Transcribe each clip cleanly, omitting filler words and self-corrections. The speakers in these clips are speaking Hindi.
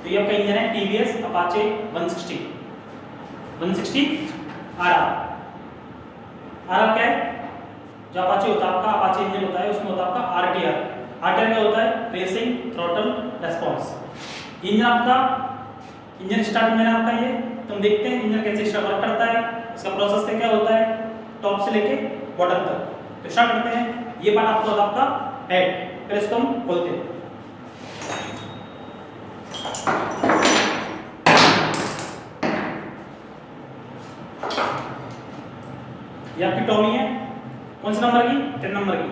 तो ये आपका इंजन है टीवीएस अपाचे 160 आरआर। आरआर क्या है? जो अपाचे होता है आपका, अपाचे इंजन होता है, उसमें होता है आपका आरटीआर। आरटीआर क्या होता है? Racing throttle response. इंजन आपका, इंजन स्टार्ट इंजन है आपका ये। तुम देखते हैं इंजन कैसे स्टार्ट वर्क करता है, इसका प्रोसेस क्या होता है टॉप से लेके बॉटम तक। तो स्टार्ट करते हैं। ये पार्ट आपका होता है आपका हेड, फिर इसको हम खोलते हैं। ये आपकी टॉमी है, कौन से नंबर की? 10 नंबर की।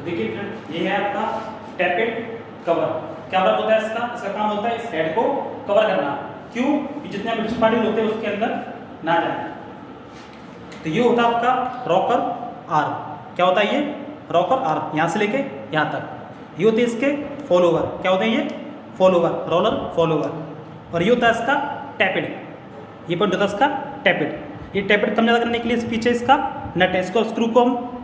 देखिए फ्रेंड, ये है आपका टैपेड कवर। क्या वर्क होता है इसका? इसका काम होता है इस हेड को कवर करना। क्यों? कि जितने ब्रिटिश पार्टिकल होते हैं उसके अंदर ना जाए। तो ये होता है आपका रॉकर आर्म। क्या होता है ये? रॉकर आर्म, यहाँ से लेके यहाँ तक। ये होते हैं इसके फॉलोवर। क्या होते हैं ये? Follower, roller follower. और ये होता है इसका टैपेड। ये पॉइंट होता है इसका टैपेड। ये टैपेड कम ज़्यादा करने के लिए पीछे इसका नट है, इसको स्क्रू को हम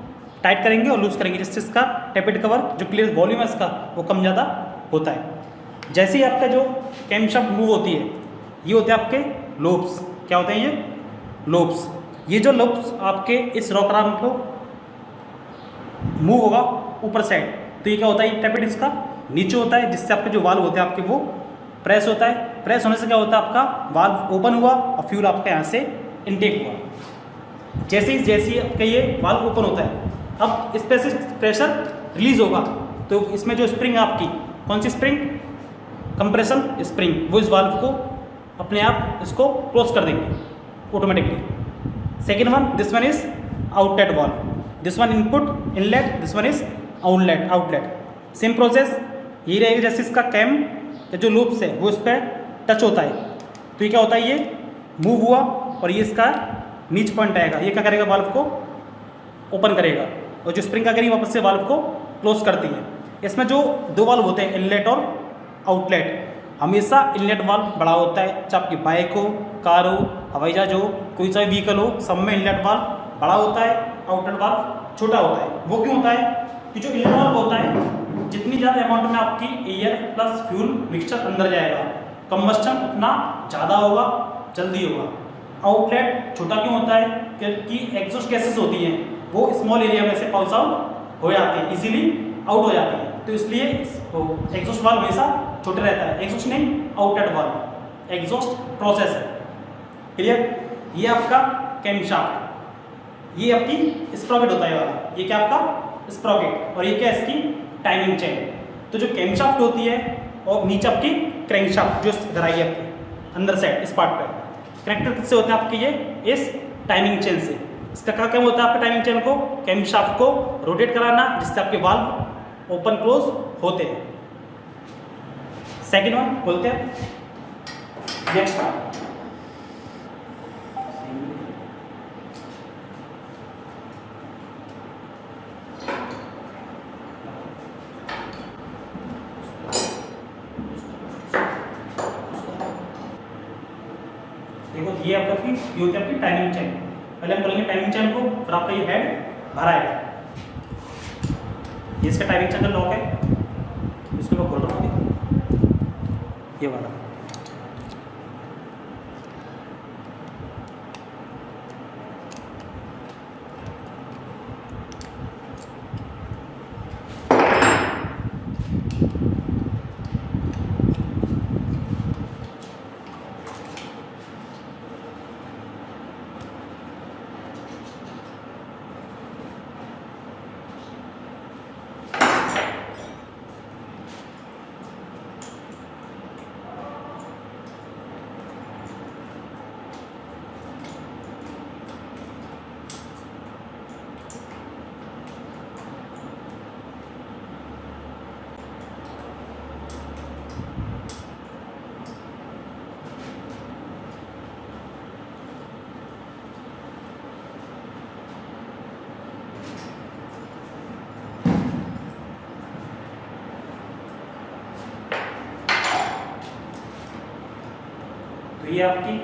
टाइट करेंगे और लूज करेंगे, जिससे इसका टैपेड कवर जो क्लियर वॉल्यूम है इसका वो कम ज़्यादा होता है। जैसे ही आपका जो कैमशाफ्ट मूव होती है, ये होते हैं आपके लोब्स। क्या होते हैं ये? लोब्स। ये जो लोब्स आपके इस रॉकर आर्म को मूव होगा ऊपर साइड, तो ये क्या होता है? ये टैपेड इसका नीचे होता है, जिससे आपके जो वाल्व होते हैं आपके वो प्रेस होता है। प्रेस होने से क्या होता है? आपका वाल्व ओपन हुआ और फ्यूल आपका यहाँ से इनटेक हुआ। जैसे ही आपका ये वाल्व ओपन होता है, अब इस पे से प्रेशर रिलीज होगा, तो इसमें जो स्प्रिंग आपकी, कौन सी स्प्रिंग? कंप्रेशन स्प्रिंग, वो इस वाल्व को अपने आप इसको क्लोज कर देंगे automatically. Second one, this one is outlet valve, this one input inlet, this one is outlet. Same process यही रहेगा। जैसे इसका कैम का जो लूप्स है वो इस पर टच होता है, तो ये क्या होता है? ये मूव हुआ और ये इसका नीच पॉइंट आएगा। ये क्या करेगा? वाल्व को ओपन करेगा, और जो स्प्रिंग क्या करेगी? वापस से वाल्व को क्लोज करती है। इसमें जो दो वाल्व होते हैं, इनलेट और आउटलेट, हमेशा इनलेट वाल्व बड़ा होता है। चाहे आपकी बाइक हो, कार हो, हवाई जहाज हो, कोई सा व्हीकल हो, सब में इनलेट वाल्व बड़ा होता है, आउटलेट वाल्व छोटा होता है। वो क्यों होता है? कि जो इनलेट वाल्व होता है, जितनी ज़्यादा अमाउंट में आपकी एयर प्लस फ्यूल मिक्सचर अंदर जाएगा, कंबस्टन उतना ज़्यादा होगा, जल्दी होगा। आउटलेट छोटा क्यों होता है? क्योंकि एग्जॉस्ट गैसेस होती हैं वो स्मॉल एरिया में से पास आउट हो जाते हैं, इजीली आउट हो जाते हैं, तो इसलिए एग्जॉस्ट वाल्व हमेशा छोटे रहता है। एग्जॉस्ट नहीं, आउटलेट वाल्व एग्जॉस्ट प्रोसेस है। क्लियर? ये आपका कैमशाफ्ट, ये आपकी स्प्रॉकेट होता है वाला, ये क्या आपका स्प्रॉकेट, और ये क्या इसकी टाइमिंग चेन। तो जो कैमशाफ्ट होती है और नीचे आपकी क्रैंकशाफ्ट जो इधर आई है आपकी अंदर साइड इस पार्ट पे, कनेक्टर किससे होते हैं आपके? ये इस टाइमिंग चेन से। इसका क्या काम होता है आपका टाइमिंग चेन को? कैमशाफ्ट को रोटेट कराना, जिससे आपके वाल्व ओपन क्लोज होते हैं। सेकेंड वन बोलते हैं नेक्स्ट वन। देखो ये आपका ये होती है आपकी टाइमिंग चेन। पहले हम करेंगे टाइमिंग चेन को, फिर आपका ये हेड बाहर आएगा। ये इसका टाइमिंग चेन का लॉक है, इसको मैं खोल रहा हूँ ये वाला। तो ये आपकी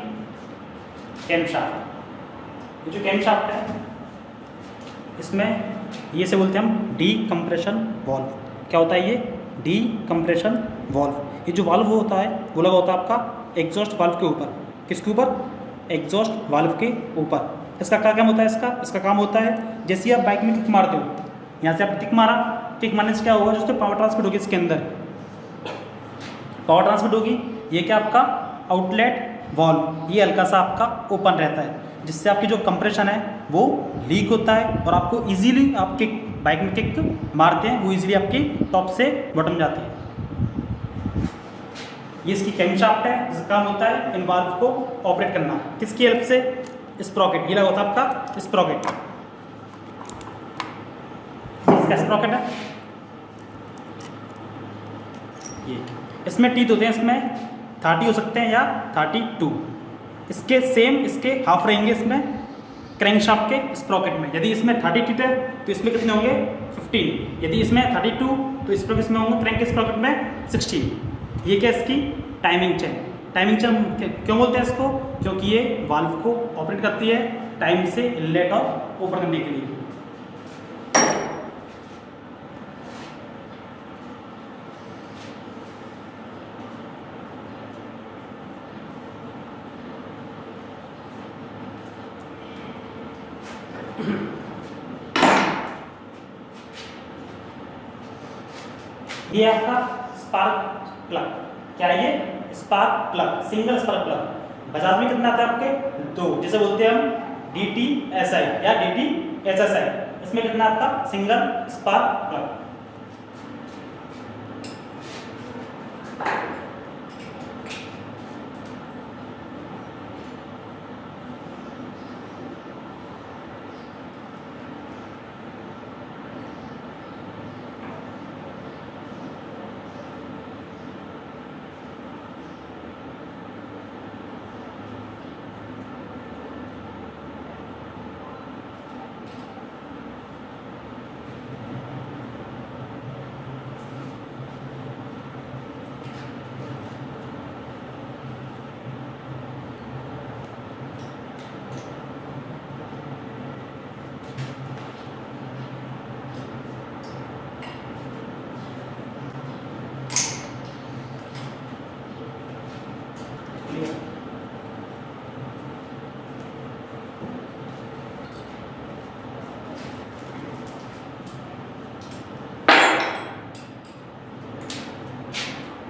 कैमशाफ्ट। ये जो कैमशाफ्ट है इसमें ये से बोलते हैं हम डी कंप्रेशन वाल्व। क्या होता है ये? D compression valve. ये जो वाल्व होता है वो लगा होता है आपका एग्जॉस्ट वाल्व के ऊपर। किसके ऊपर? एग्जॉस्ट वाल्व के ऊपर। इसका क्या काम होता है? इसका काम होता है जैसे ही आप बाइक में किक मारते हो, यहाँ से आप किक मारा, किक मारने से क्या होगा, जो पावर ट्रांसमिट होगी इसके अंदर, पावर ट्रांसमिट होगी। ये क्या आपका आउटलेट वाल्व ये हल्का सा आपका ओपन रहता है, जिससे आपकी जो कंप्रेशन है वो लीक होता है और आपको इजीली आप किक बाइक में किक मारते हैं वो इजीली आपकी टॉप से बॉटम जाती है। ये इसकी कैमशाफ्ट है, जिसका काम होता है इन वाल्व को ऑपरेट करना। किसकी हेल्प से? स्प्रॉकेट। ये लगा होता है आपका स्प्रॉकेट। इसका स्प्रॉकेट है ये। इसमें टीथ होते हैं, इसमें 30 हो सकते हैं या 32। इसके सेम इसके हाफ रहेंगे इसमें क्रैंकशाफ्ट के स्प्रॉकेट में। यदि इसमें 30 टीथ है तो इसमें कितने होंगे? 15। यदि इसमें 32 तो इसमें होंगे क्रैंक के स्प्रॉकेट में 16। ये क्या इसकी टाइमिंग चेन। टाइमिंग चेन क्यों बोलते हैं इसको? क्योंकि ये वाल्व को ऑपरेट करती है टाइम से इनलेट और ओपन करने के लिए। ये आपका स्पार्क प्लग। क्या है ये? Spark plug, single spark plug. Bajaj में कितना आता है आपके? 2। जिसे बोलते हैं हम DTSI या DTSSI। इसमें कितना आपका सिंगल स्पार्क प्लग।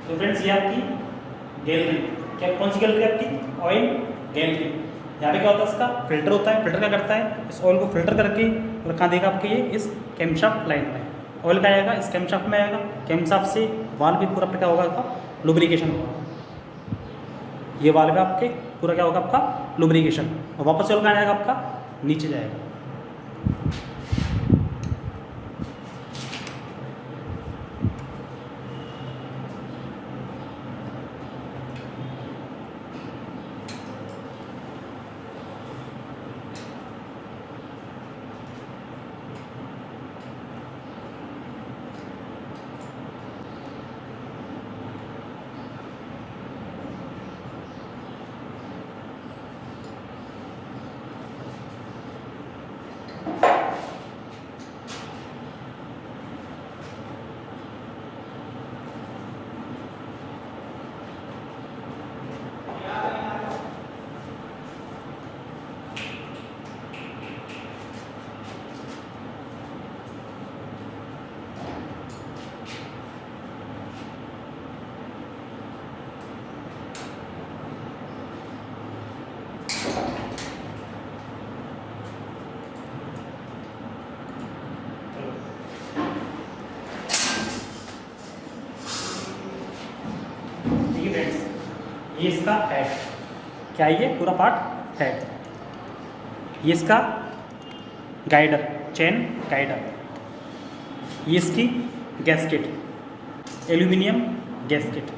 तो फ्रेंड्स ये आपकी गैलरी। क्या कौन सी गैलरी आपकी? Oil gallery. यहाँ पे क्या होता है? इसका फिल्टर होता है। फिल्टर क्या करता है? इस ऑयल को फिल्टर करके और कहाँ देगा आपके? ये इस कैमशाफ्ट लाइन में ऑयल का आएगा, इस कैमशाफ्ट में आएगा। कैमशाफ्ट से वाल्व भी पूरा क्या होगा आपका? लुब्रिकेशन होगा। ये वाल्व है आपके पूरा क्या होगा आपका? लुब्रिकेशन। और वापस ऑयल कहाँ जाएगा आपका? नीचे जाएगा। ये इसका हेड, क्या है ये पूरा पार्ट हेड। ये इसका गाइडर, चेन गाइडर। ये इसकी गैस्केट, एल्यूमिनियम गैस्केट।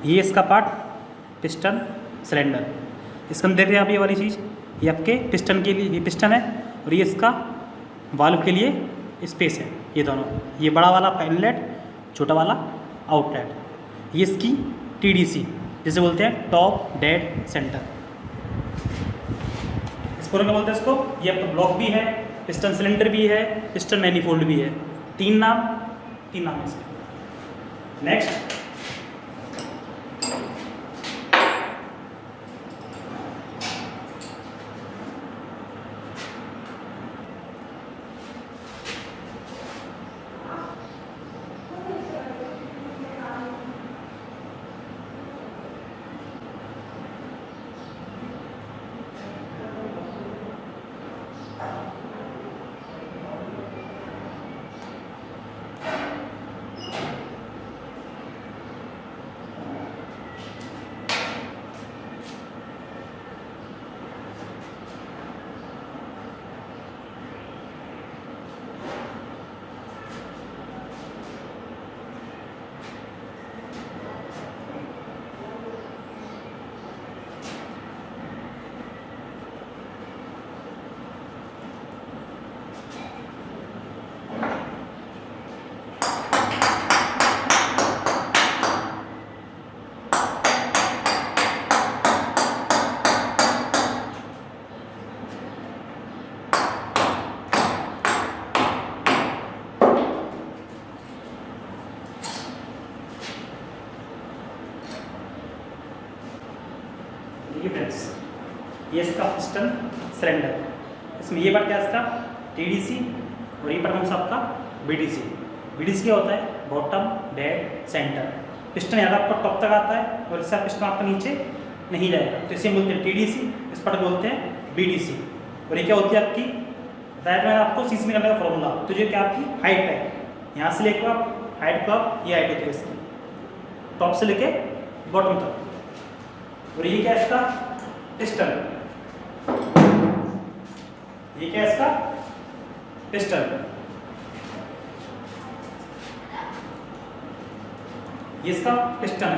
ये इसका पार्ट पिस्टन सिलेंडर। इसका हम देख रहे हैं आप ये वाली चीज़, ये आपके पिस्टन के लिए, ये पिस्टन है और ये इसका वाल्व के लिए स्पेस है। ये दोनों, ये बड़ा वाला आपका इनलेट, छोटा वाला आउटलेट। ये इसकी TDC जिसे बोलते हैं टॉप डेड सेंटर। इस पूरे में बोलते हैं इसको। ये आपका ब्लॉक भी है, पिस्टन सिलेंडर भी है, पिस्टन मैनिफोल्ड भी है। तीन नाम इसके। नेक्स्ट देखिए फ्रेंड्स, ये इसका पिस्टन सिलेंडर। इसमें ये पार्ट क्या है इसका TDC और ये पार्ट आपका BDC। BDC क्या होता है? Bottom dead centre. पिस्टन यहाँ आपका टॉप तक आता है और इसका पिस्टन आपका नीचे नहीं जाएगा, तो इसे बोलते हैं TDC, इस पार्ट बोलते हैं BDC। और ये क्या होती है आपकी, बताया मैंने आपको सीसी निकालने का फॉर्मूला। तो ये क्या आपकी हाइट है, यहाँ से लेकर आप हाइट को आप ये हाइट होती है इसकी, टॉप से लेके बॉटम तक। और ये क्या है इसका पिस्टन, ये क्या है इसका पिस्टन। ये इसका पिस्टन है।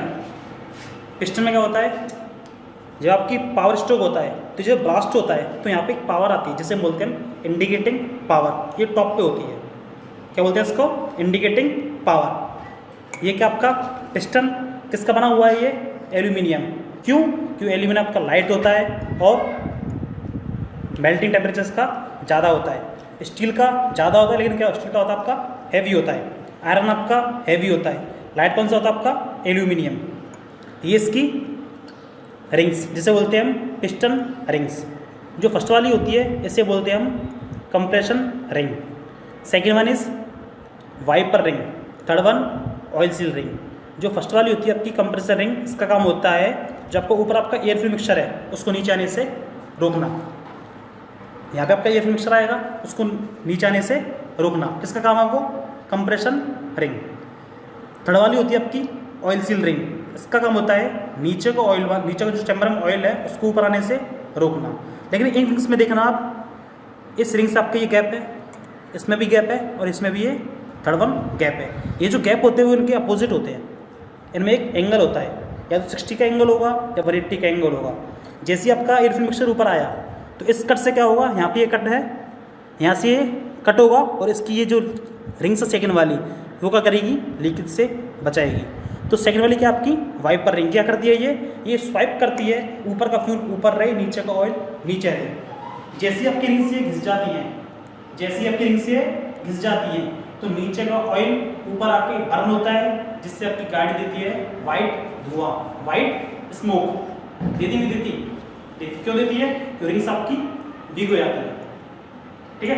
पिस्टन में क्या होता है, जब आपकी पावर स्ट्रोक होता है तो जब ब्लास्ट होता है तो यहाँ पे एक पावर आती है जिसे बोलते हैं इंडिकेटिंग पावर। ये टॉप पे होती है, क्या बोलते हैं इसको, इंडिकेटिंग पावर। ये क्या आपका पिस्टन किसका बना हुआ है, ये एल्यूमिनियम। क्यों? क्योंकि एल्यूमिनियम आपका लाइट होता है और मेल्टिंग टेम्परेचर इसका ज़्यादा होता है। स्टील का ज़्यादा होता है, लेकिन क्या स्टील का होता है आपका हैवी होता है। आयरन आपका हैवी होता है। लाइट कौन सा होता है आपका, एल्यूमिनियम। ये इसकी रिंग्स जिसे बोलते हैं हम पिस्टन रिंग्स। जो फर्स्ट वाली होती है इसे बोलते हैं हम compression ring. Second one is wiper ring. Third one oil seal ring. जो फर्स्ट वाली होती है आपकी कंप्रेसर रिंग, इसका काम होता है जब आपको ऊपर आपका एयर फ्लो मिक्सचर है उसको नीचे आने से रोकना। यहाँ पे आपका एयर फ्लो मिक्सचर आएगा, उसको नीचे आने से रोकना। किसका काम है वो, कंप्रेशन रिंग। थर्ड वाली होती है आपकी ऑयल सील रिंग। इसका काम होता है नीचे को ऑयल, नीचे का जो चैम्बर में ऑयल है उसको ऊपर आने से रोकना। लेकिन इन रिंग्स में देखना आप, इस रिंग से आपका ये गैप है, इसमें भी गैप है और इसमें भी ये थर्ड वन गैप है। ये जो गैप होते हैं वो इनके अपोजिट होते हैं। इनमें एक एंगल होता है, या तो 60 का एंगल होगा या 180 का एंगल होगा। जैसे ही आपका एयर फिल्म मिक्सचर ऊपर आया तो इस कट से क्या होगा, यहाँ पे ये कट है, यहाँ से ये कट होगा और इसकी ये जो रिंग से सेकेंड वाली वो क्या करेगी, लीकेज से बचाएगी। तो सेकेंड वाली क्या आपकी वाइपर रिंग क्या करती है, ये स्वाइप करती है, ऊपर का फ्यूल ऊपर रहे, नीचे का ऑयल नीचे रहे। जैसी आपकी रिंग से घिस जाती है, जैसी आपकी रिंग से घिस जाती है तो नीचे का ऑयल ऊपर आके बर्न होता है, जिससे आपकी गाड़ी देती है वाइट धुआं, वाइट स्मोक। देती नहीं देती, क्यों देती है, क्योंकि रिंग्स आपकी वीक हो जाती है। ठीक है,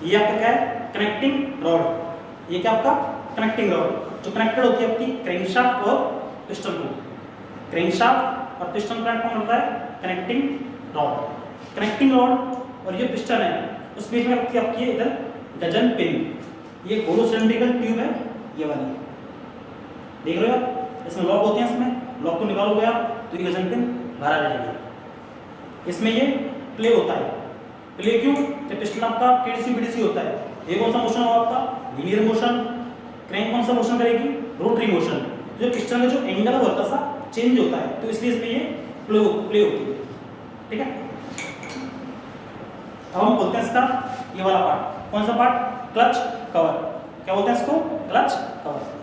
ये आपका क्या है, कनेक्टिंग रॉड। ये क्या आपका कनेक्टिंग रॉड जो कनेक्टेड होती है आपकी क्रैंकशाफ्ट और पिस्टन को। क्रैंकशाफ्ट और पिस्टन कनेक्ट कौन होता है, कनेक्टिंग रॉड। कनेक्टिंग रॉड और ये पिस्टन है उस बीच में लगती है आपकी इधर गजन पिन। ये होलो सिलिंड्रिकल ट्यूब है ये वाली, देख रहे हो आप, इसमें लॉक होते हैं, इसमें लॉक को निकालोगे आप तो ये गजन पिन बाहर आ जाएगी। इसमें ये प्ले होता है, प्ले क्यों, जब पिस्टन आपका टेढ़ी बीढ़ी होता है, ये कौन सा मोशन होगा आपका, लीनियर मोशन। क्रैंक कौन सा मोशन करेगी, रोटरी मोशन। जो पिस्टन का जो एंगल है हल्का सा चेंज होता है, तो इसलिए इसमें ये प्ले होती है, ठीक है। अब हम बोलते हैं इसका ये वाला पार्ट, कौन सा पार्ट, क्लच कवर। क्या बोलते हैं इसको, क्लच कवर।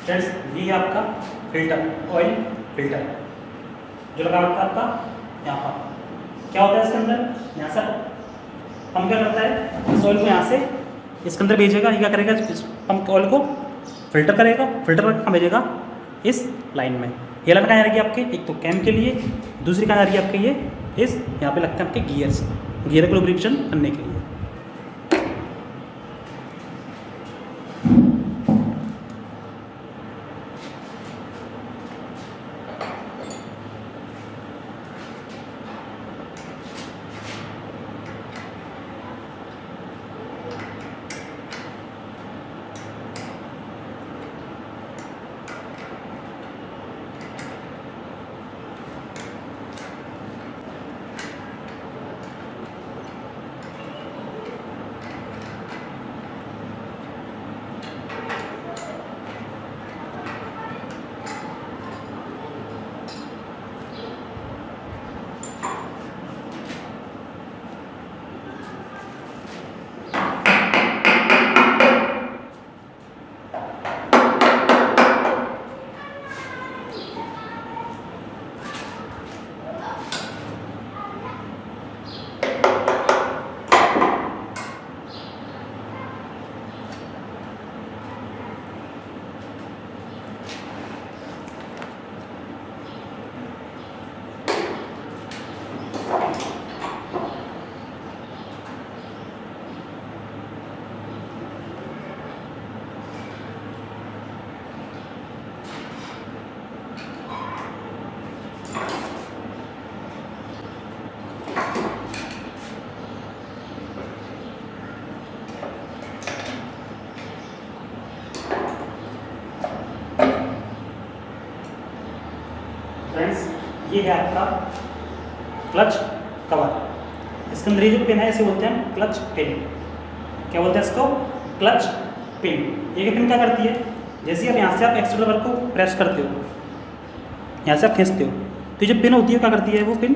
फ्रेंड्स ये है आपका फिल्टर, ऑयल फिल्टर जो लगा रखा है आपका यहाँ पर। क्या होता है इसके अंदर, यहाँ से पंप क्या करता है, इस ऑयल को यहाँ से इसके अंदर भेजेगा। ये क्या करेगा, इस पंप ऑयल को फिल्टर करेगा, फिल्टर करके कहाँ भेजेगा, इस लाइन में। ये लाइन कहाँ जाएगी आपके, एक तो कैम के लिए, दूसरी कहाँ जाएगी आपके ये इस यहाँ पे लगते हैं आपके गियर्स, गियर को लुब्रिकेशन करने के लिए। फ्रेंड्स ये है आपका क्लच कवर। इसके अंदर ये जो पिन है इसे बोलते हैं क्लच पिन। क्या बोलते हैं इसको, क्लच पिन। ये पिन क्या करती है, जैसे आप यहाँ से आप एक्सीलरेटर को प्रेस करते हो, यहाँ से आप खींचते हो, तो ये जो पिन होती है क्या करती है, वो पिन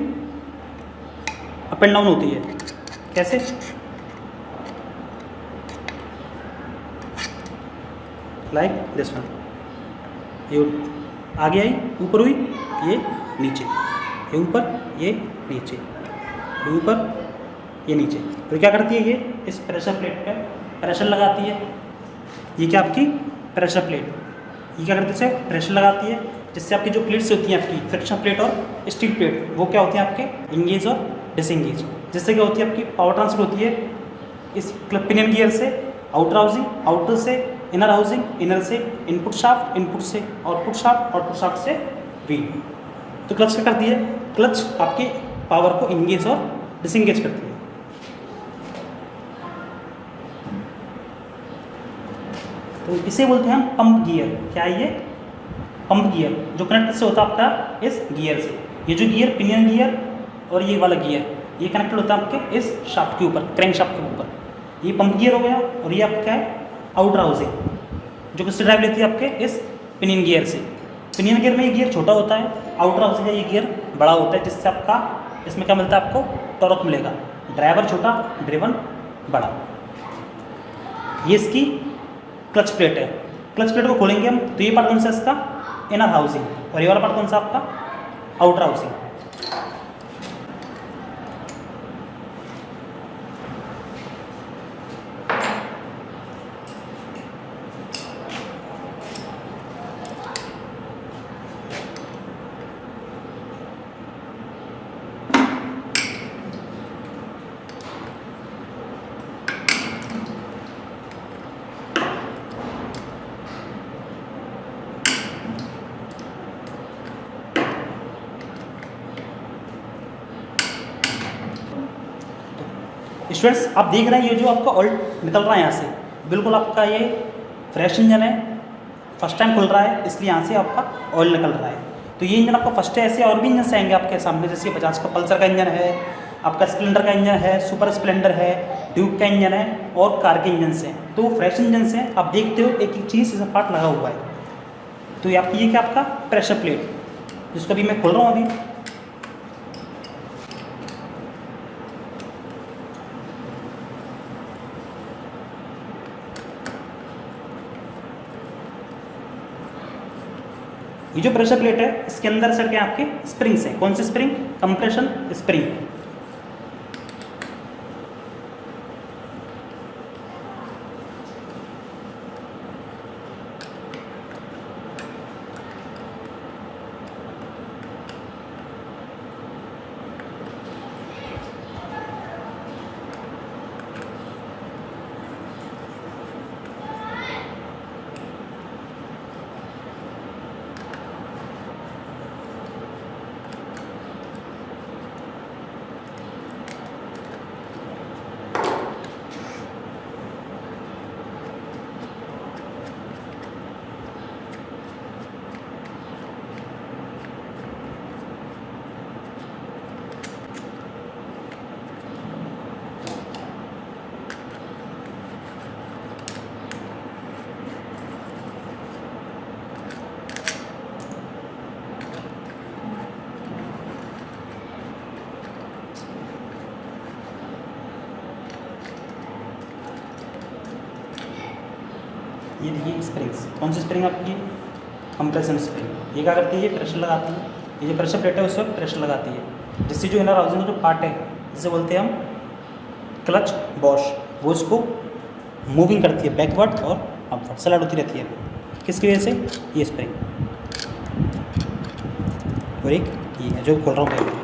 अप एंड डाउन होती है। कैसे, लाइक दिस वन, ये आगे आई, ऊपर हुई, ये नीचे। ये ऊपर ये नीचे, ये ऊपर ये नीचे। तो क्या करती है ये इस प्रेशर प्लेट पे प्रेशर लगाती है। ये क्या आपकी प्रेशर प्लेट, ये क्या करती है प्रेशर लगाती है, जिससे आपकी जो प्लेट्स होती हैं आपकी फ्रिक्शन प्लेट और स्टील प्लेट वो क्या होते हैं आपके इंगेज और डिसएंगेज, जिससे क्या होती है आपकी पावर ट्रांसफर होती है इस पिनियन गियर से आउटर हाउसिंग, आउटर से इनर हाउसिंग, इनर से इनपुट शाफ्ट, इनपुट से आउटपुट शाफ्ट, आउटपुट शाफ्ट से व्हील। तो क्लच क्या करती है, क्लच आपके पावर को इंगेज और डिसएंगेज करती है। तो इसे बोलते हैं हम पंप गियर। क्या है ये पंप गियर, जो कनेक्ट से होता है आपका इस गियर से। ये जो गियर पिनियन गियर और ये वाला गियर ये कनेक्टेड होता है आपके इस शाफ्ट के ऊपर, क्रैंक शाफ्ट के ऊपर। ये पंप गियर हो गया। और ये आपका क्या है आउटर हाउसिंग, जो किससे ड्राइव लेती है आपके इस पिनियन गियर से। पिनियन गियर में ये गियर छोटा होता है, आउटर हाउसिंग का ये गियर बड़ा होता है, जिससे आपका इसमें क्या मिलता है आपको टॉर्क मिलेगा। ड्राइवर छोटा ड्रिवन बड़ा। ये इसकी क्लच प्लेट है। क्लच प्लेट को खोलेंगे हम तो ये पार्ट कौन सा इसका इनर हाउसिंग, और ये वाला पार्ट कौन सा आपका आउटर हाउसिंग। स्टूडेंट्स आप देख रहे हैं ये जो आपका ऑयल निकल रहा है यहाँ से, बिल्कुल आपका ये फ्रेश इंजन है, फर्स्ट टाइम खुल रहा है, इसलिए यहाँ से आपका ऑयल निकल रहा है। तो ये इंजन आपका फर्स्ट है। ऐसे और भी इंजन आएंगे आपके सामने, जैसे बजाज का पल्सर का इंजन है, आपका स्प्लेंडर का इंजन है, सुपर स्प्लेंडर है, ड्यूक का इंजन है और कार के इंजन से। तो फ्रेश इंजन से आप देखते हो एक एक चीज़ इसमें पार्ट लगा हुआ है। तो ये आपकी ये क्या आपका प्रेशर प्लेट, जिसको अभी मैं खोल रहा हूँ अभी। ये जो प्रेशर प्लेट है इसके अंदर सर क्या आपके स्प्रिंग्स हैं। कौन से स्प्रिंग, कंप्रेशन स्प्रिंग। ये देखिए स्प्रिंग्स, कौन सी स्प्रिंग आपकी कंप्रेशन स्प्रिंग। ये क्या करती है, ये प्रेशर लगाती है। ये जो प्रेशर प्लेट है उस पर प्रेशर लगाती है, जिससे जो इनर हाउसिंग का जो पार्ट है जिसे बोलते हैं हम क्लच बॉश, वो इसको मूविंग करती है बैकवर्ड और अपवर्ड, स्लाइड होती रहती है। किसकी वजह से, ये स्प्रिंग। और एक ये है जो खोल रहा हूँ मैं।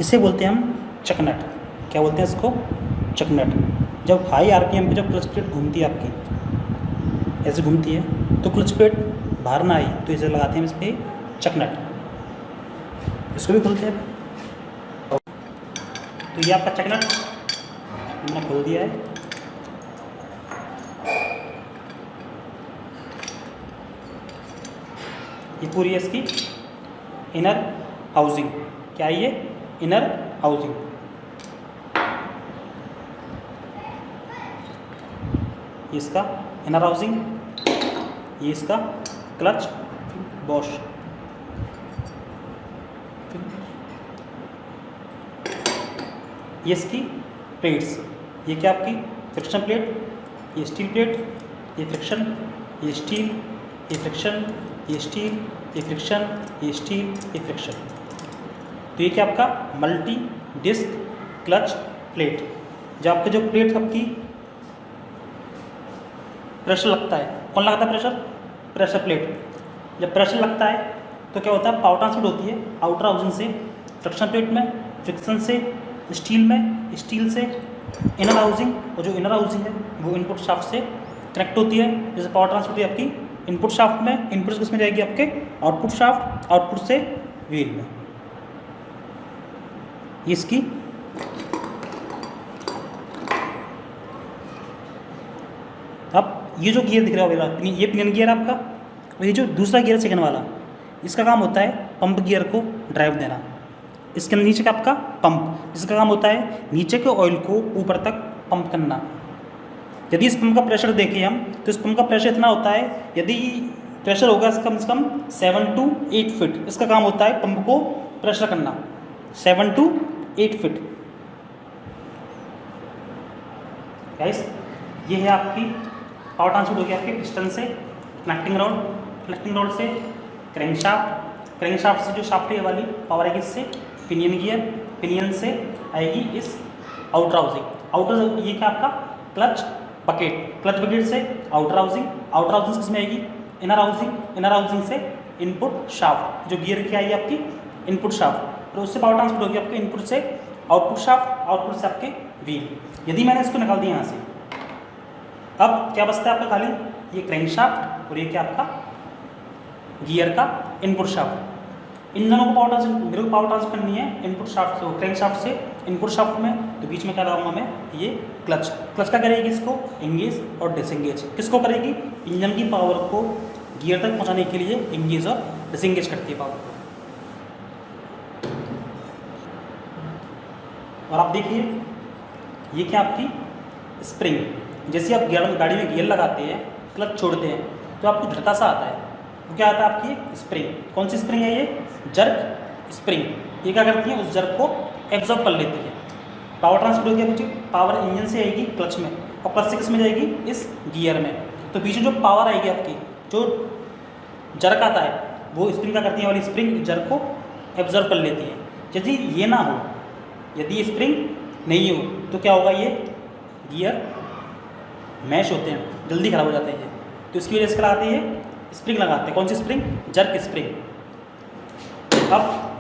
इसे बोलते हैं हम चकनट। क्या बोलते हैं इसको, चकनट। जब हाई आरपीएम पे जब क्लच प्लेट घूमती है आपकी, ऐसे घूमती है, तो क्लच प्लेट बाहर ना आई तो इसे लगाते हैं इस पर चकनट। इसको भी खोलते हैं। तो ये आपका चकनट मैंने खोल दिया है। ये पूरी है इसकी इनर हाउसिंग। क्या है ये? Inner housing. इसका इनर हाउसिंग, ये इसका क्लच बॉश। ये इसकी प्लेट्स, ये क्या आपकी फ्रिक्शन प्लेट, ये स्टील प्लेट, ये फ्रिक्शन, ये स्टील, ये फ्रिक्शन, ये स्टील, ये फ्रिक्शन, ये स्टील, ये फ्रिक्शन। तो ये क्या आपका मल्टी डिस्क क्लच प्लेट। जो आपके जो प्लेट आपकी प्रेशर लगता है, कौन लगाता है प्रेशर? Pressure plate. जब प्रेशर लगता है तो क्या होता है? पावर ट्रांसफर होती है आउटर हाउसिंग से फ्रिक्शन प्लेट में, फ्रिक्शन से स्टील में, स्टील से इनर हाउसिंग, और जो इनर हाउसिंग है वो इनपुट शाफ्ट से कनेक्ट होती है। जैसे पावर ट्रांसफर होती है आपकी इनपुट शाफ्ट में, इनपुट किस में जाएगी? आपके आउटपुट शाफ्ट, आउटपुट से व्हील में। इसकी अब ये जो गियर दिख रहा है ये पिनियन गियर आपका, और ये जो दूसरा गियर सेकंड वाला, इसका काम होता है पंप गियर को ड्राइव देना। इसके नीचे का आपका पंप, इसका काम होता है नीचे के ऑयल को ऊपर तक पंप करना। यदि इस पंप का प्रेशर देखें हम, तो इस पंप का प्रेशर इतना होता है, यदि प्रेशर होगा कम से कम 7 to 8 फीट, इसका काम होता है पंप को प्रेशर करना 7 to 8 फीट। गाइस, ये है आपकी पावर ट्रांसफर होगी आपके पिस्टन से कनेक्टिंग रॉड, कनेक्टिंग रॉड से क्रैंकशाफ्ट, क्रैंकशाफ्ट से जो शाफ्ट है वाली पावर आएगी इससे पिनियन गियर, पिनियन से आएगी इस आउटर हाउसिंग। आउटर ये क्या आपका क्लच बकेट, क्लच बकेट से आउटर हाउसिंग, आउटर हाउसिंग किसमें आएगी? इनर हाउसिंग, इनर हाउसिंग से इनपुट शाफ्ट, जो गियर की आएगी आपकी इनपुट शाफ्ट, तो उससे पावर ट्रांसफर होगी आपके इनपुट से आउटपुट शाफ्ट, आउटपुट से आपके व्हील। यदि मैंने इसको निकाल दिया यहाँ से, अब क्या बचता है आपका खाली? ये क्रैंकशाफ्ट और ये क्या आपका गियर का इनपुट शाफ्ट। इन दोनों को मेरे को पावर ट्रांसफर करनी है इनपुट शाफ्ट से क्रैंकशाफ्ट से इनपुट शाफ्ट में, तो बीच में क्या लगाऊंगा मैं? ये क्लच। क्लच क्या करेगी? इसको एंगेज और डिसएंगेज। किसको करेगी? इंजन की पावर को गियर तक पहुंचाने के लिए एंगेज और डिसएंगेज करती है पावर। और आप देखिए ये क्या आपकी स्प्रिंग, जैसे आप गाड़ी में गियर लगाते हैं, क्लच छोड़ते हैं तो आपको झटका सा आता है, तो क्या आता है आपकी स्प्रिंग। कौन सी स्प्रिंग है ये? Jerk spring. ये क्या करती है? उस जर्क को एब्जॉर्ब कर लेती है। पावर ट्रांसफर होगी कुछ पावर इंजन से आएगी क्लच में, और क्लच से किस में जाएगी? इस गियर में। तो पीछे जो पावर आएगी आपकी, जो जर्क आता है, वो स्प्रिंग क्या करती है? वाली स्प्रिंग जर्क को एब्जॉर्ब कर लेती है। यदि ये ना हो, यदि स्प्रिंग नहीं हो, तो क्या होगा? ये गियर मैश होते हैं, जल्दी खराब हो जाते हैं। तो इसकी वजह से क्या लगाते हैं? स्प्रिंग लगाते हैं। कौन सी स्प्रिंग? Jerk spring. अब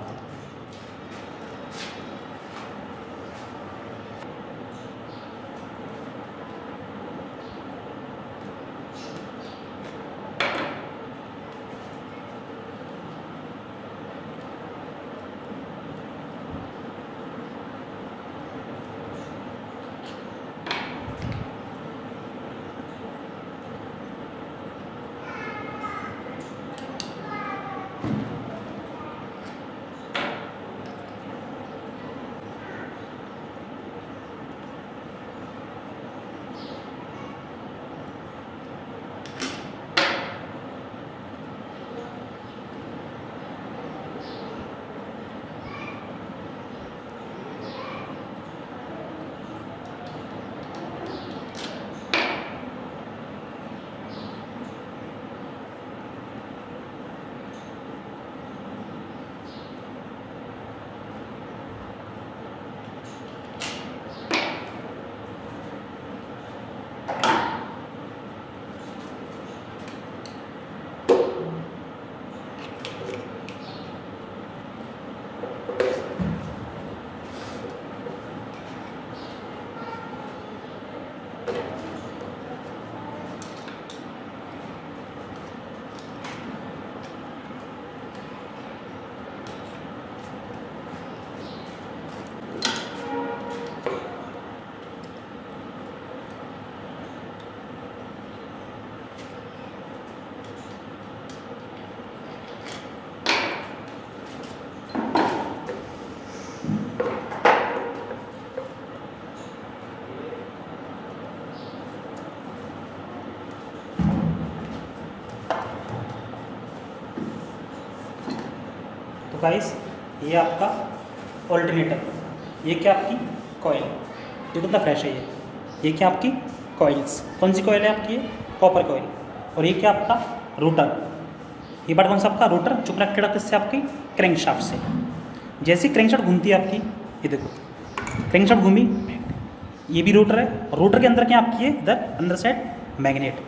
गाइस ये आपका ऑल्टरनेटर, ये क्या आपकी कॉइल, ये कितना फ्रेश है ये क्या आपकी कॉइल्स, कौन सी कॉइल है आपकी, ये कॉपर कॉइल। और ये क्या आपका रोटर, ये पार्ट कौन सा आपका रोटर, जो कनेक्टेड है किससे, आपकी क्रैंकशाफ्ट से। जैसी क्रैंकशाफ्ट घूमती है आपकी, ये देखो क्रैंकशाफ्ट घूमी, ये भी रोटर है, और रोटर के अंदर क्या आपकी है, इधर अंदर साइड मैग्नेट,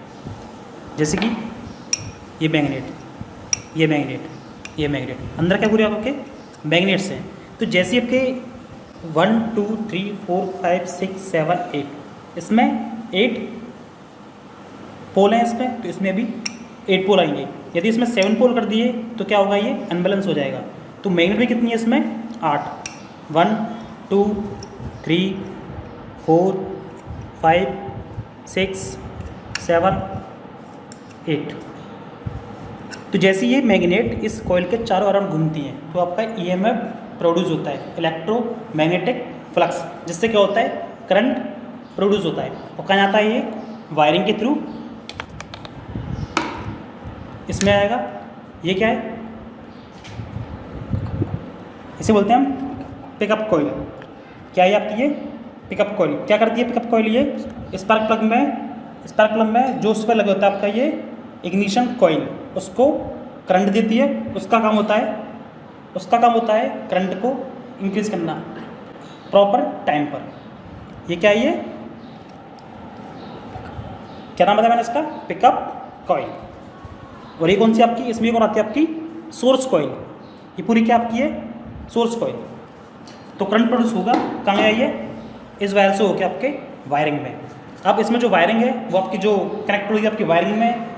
जैसे कि ये मैग्नेट, ये मैग्नेट, ये मैग्नेट, अंदर क्या पूरे आपके मैग्नेट्स हैं। तो जैसे आपके 1 2 3 4 5 6 7 8, इसमें 8 पोल हैं इसमें, तो इसमें भी 8 पोल आएंगे। यदि इसमें 7 पोल कर दिए तो क्या होगा, ये अनबैलेंस हो जाएगा। तो मैग्नेट भी कितनी है इसमें, 8, 1 2 3 4 5 6 7 8। तो जैसे ये मैग्नेट इस कॉइल के चारों अराउंड घूमती हैं तो आपका ईएमएफ प्रोड्यूस होता है, इलेक्ट्रोमैग्नेटिक फ्लक्स, जिससे क्या होता है, करंट प्रोड्यूस होता है। और कहाँ जाता है, ये वायरिंग के थ्रू इसमें आएगा। ये क्या है, इसे बोलते हैं हम पिकअप कॉइल। क्या है आपकी ये पिकअप कॉइल, क्या करती है पिकअप कॉइल, ये स्पार्क प्लग में जो उस पर लगा होता है आपका ये इग्निशन कॉइल, उसको करंट देती है। उसका काम होता है करंट को इंक्रीज करना प्रॉपर टाइम पर। ये क्या है, ये क्या नाम बताया मैंने इसका, पिकअप कॉइल। और ये कौन सी आपकी, इसमें एक और आती है आपकी सोर्स कॉइल। ये पूरी क्या आपकी है, सोर्स कॉइल। तो करंट प्रोड्यूस होगा कहाँ है, ये इस वायर से होकर आपके वायरिंग में। अब इसमें जो वायरिंग है वो आपकी जो कनेक्ट होगी आपकी वायरिंग में,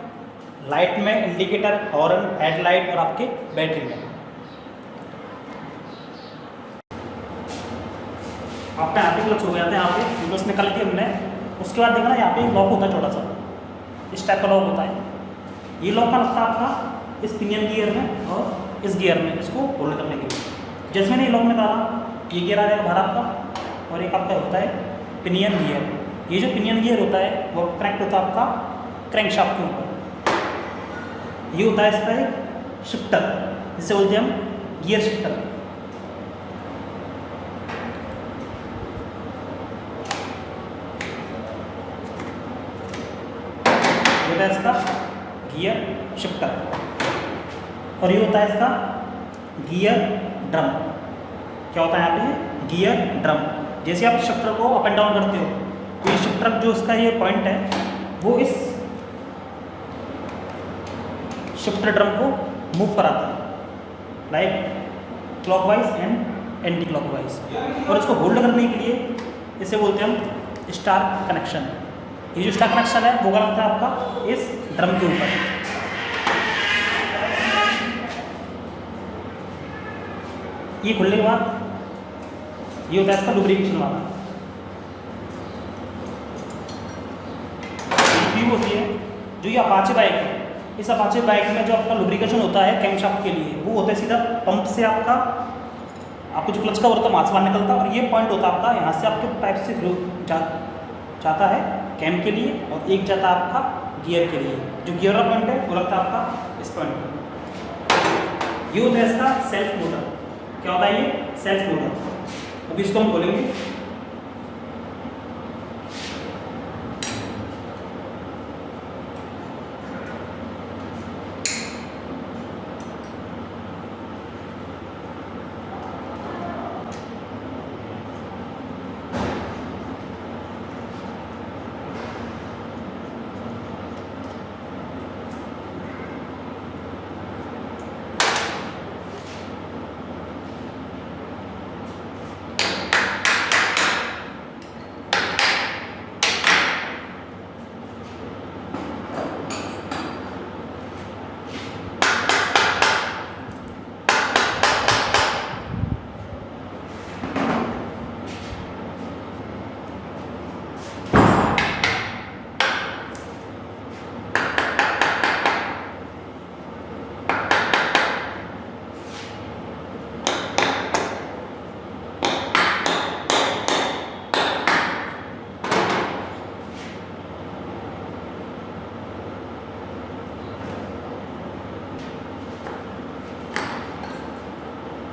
लाइट में, इंडिकेटर, हॉर्न, हेडलाइट और आपके बैटरी में। आपका यहाँ पे क्लच हो गया था, यहाँ पे क्लच निकाल के हमने, उसके बाद देखना यहाँ पे एक लॉक होता है छोटा सा, इस टाइप का लॉक होता है। ये लॉक का लगता है आपका इस पिनियन गियर में और इस गियर में, इसको होल्ड करने के लिए। जैसे मैंने ये लॉक निकाला, ये गियर आ जाएगा बाहर आपका, और एक आपका होता है पिनियन गियर। ये जो पिनियन गियर होता है वो कनेक्ट होता है आपका क्रैंकशाफ्ट के ऊपर। ये होता है इसका एक शिफ्टर, जिसे बोलते हैं हम गियर शिफ्टर। ये होता है इसका गियर शिफ्टर, और ये होता है इसका गियर ड्रम। क्या होता है यहाँ पे, गियर ड्रम। जैसे आप शिफ्टर को अप एंड डाउन करते हो तो ये शिफ्टर जो इसका ये पॉइंट है वो इस शिफ्टर ड्रम को मूव कराता है, like clockwise and anti clockwise. और इसको होल्ड करने के लिए इसे बोलते हैं हम स्टार कनेक्शन। ये जो स्टार कनेक्शन है वो लगता है आपका इस ड्रम के ऊपर। ये खुलने के बाद ये होता है इसका लुब्रिकेशन वाला ट्यूब होती है। जो ये अपाचे बाइक है, इस अपाचे बाइक में जो आपका लुब्रिकेशन होता है कैमशाफ्ट के लिए, वो होता है सीधा पंप से आपको जो क्लच का होता है वहाँ से बाहर निकलता है, और ये पॉइंट होता है आपका यहाँ से आपके पाइप से थ्रू जाता है कैम के लिए, और एक जाता है आपका गियर के लिए। जो गियर का पॉइंट है वो लगता है आपका इस पॉइंट पर। ये होता है इसका सेल्फ मोटर। क्या होता है ये सेल्फ मोटर। अभी इसको हम खोलेंगे।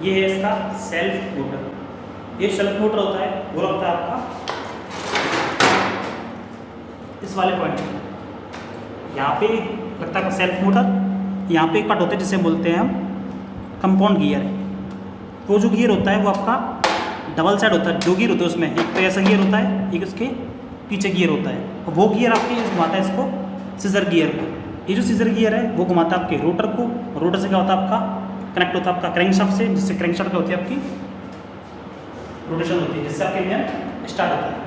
ये है इसका सेल्फ मोटर। ये सेल्फ मोटर होता है, वो होता है आपका इस वाले पॉइंट यहाँ पे लगता है सेल्फ मोटर। यहाँ पे एक पार्ट होता है जिसे बोलते हैं हम कंपाउंड गियर। वो जो गियर होता है वो आपका डबल साइड होता है, दो गियर होते हैं उसमें, एक तो ऐसा गियर होता है, एक उसके पीछे गियर होता है। और वो गियर आपके घुमाता है इसको सीजर गियर को। ये जो सीजर गियर है वो घुमाता है आपके रोटर को, और रोटर से क्या होता है आपका कनेक्ट होता है आपका क्रैंकशाफ्ट से, जिससे क्रैंकशाफ्ट क्या होती है आपकी रोटेशन होती है, जिससे आपके इंजन स्टार्ट होता है।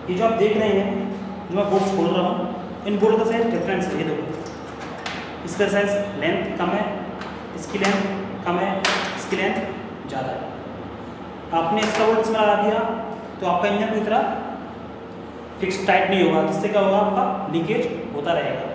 ये जो आप देख रहे हैं, जो मैं बोर्ड खोल रहा हूँ, इन बोर्ड का साइज डिफरेंस है। ये देखो, इसका साइज लेंथ कम है, इसकी लेंथ कम है, इसकी लेंथ ज़्यादा है। आपने इसका बोल्ट इसमें लगा दिया तो आपका इंजन पूरी तरह फिक्स टाइट नहीं होगा, जिससे क्या होगा आपका लीकेज होता रहेगा।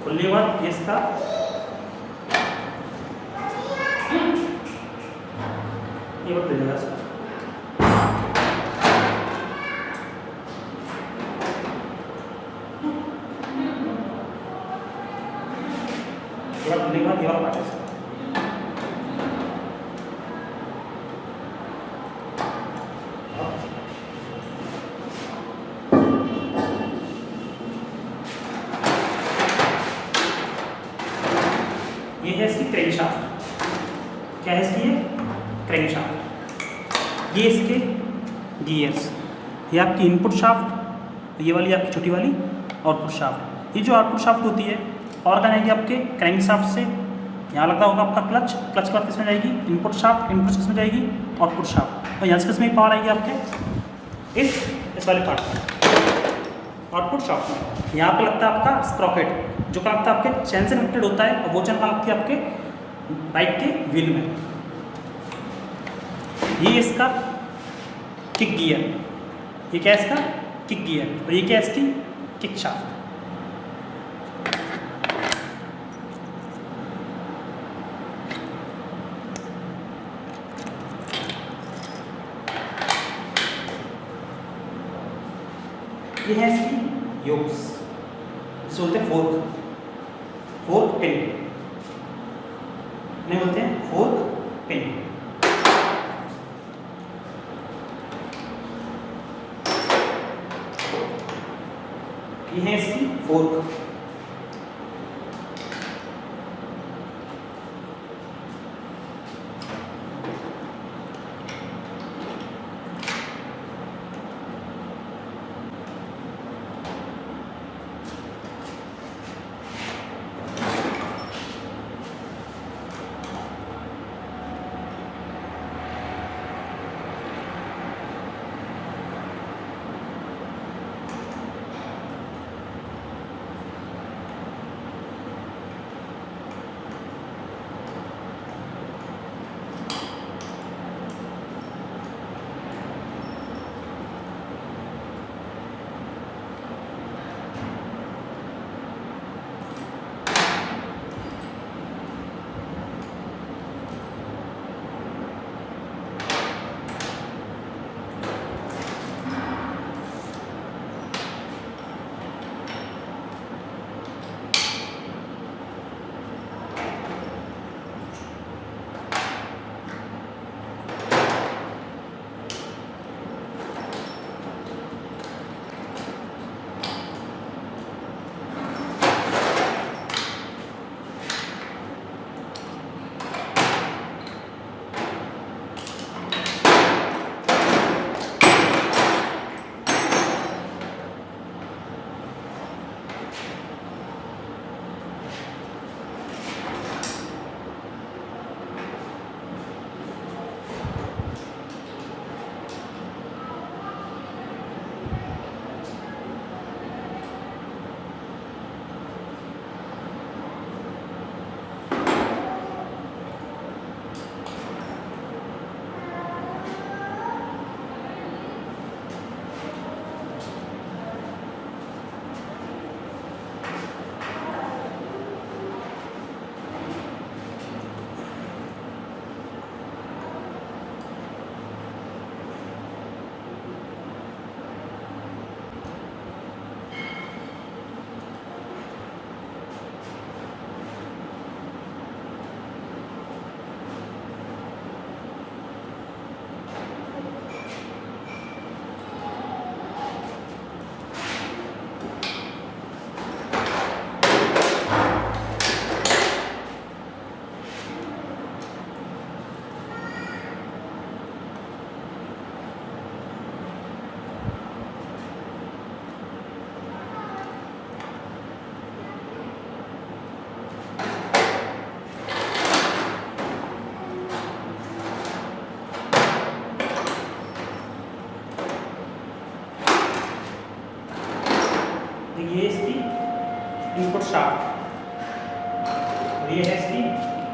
खोलने के बाद इसका ये बात देगा इसका ये बात देगा, ये बात पार्ट ये है इसकी क्रैंकशाफ्ट। क्या है इसकी? ये क्रैंकशाफ्ट। ये इसके गियर्स, ये आपकी इनपुट शाफ्ट, ये वाली आपकी छोटी वाली आउटपुट शाफ्ट। ये जो आउटपुट शाफ्ट होती है और क्या आएगी आपके क्रैंकशाफ्ट से, यहाँ लगा होगा आपका क्लच, क्लच के बाद किसमें जाएगी? इनपुट शाफ्ट, इनपुट किसमें जाएगी? Output shaft. और यहाँ से किसमें पावर आएगी आपके इस वाले पार्ट में, आउटपुट शाफ्ट में। यहाँ पे लगता है आपका स्प्रॉकेट, जो क्या लगता है आपके चैन से कनेक्टेड होता है, और वो चैन कहाँ लगती है आपके बाइक के व्हील में। ये इसका किक गियर, ये क्या है इसका किक गियर, और ये क्या है इसकी किक शाफ्ट। ये है इसकी योक्स, जिसे बोलते हैं फोर्क, फोर्क पिन नहीं बोलते हैं, फोर्क पिन। ये है इसकी फोर्क। ये इसकी इनपुट शाफ्ट और ये है इसकी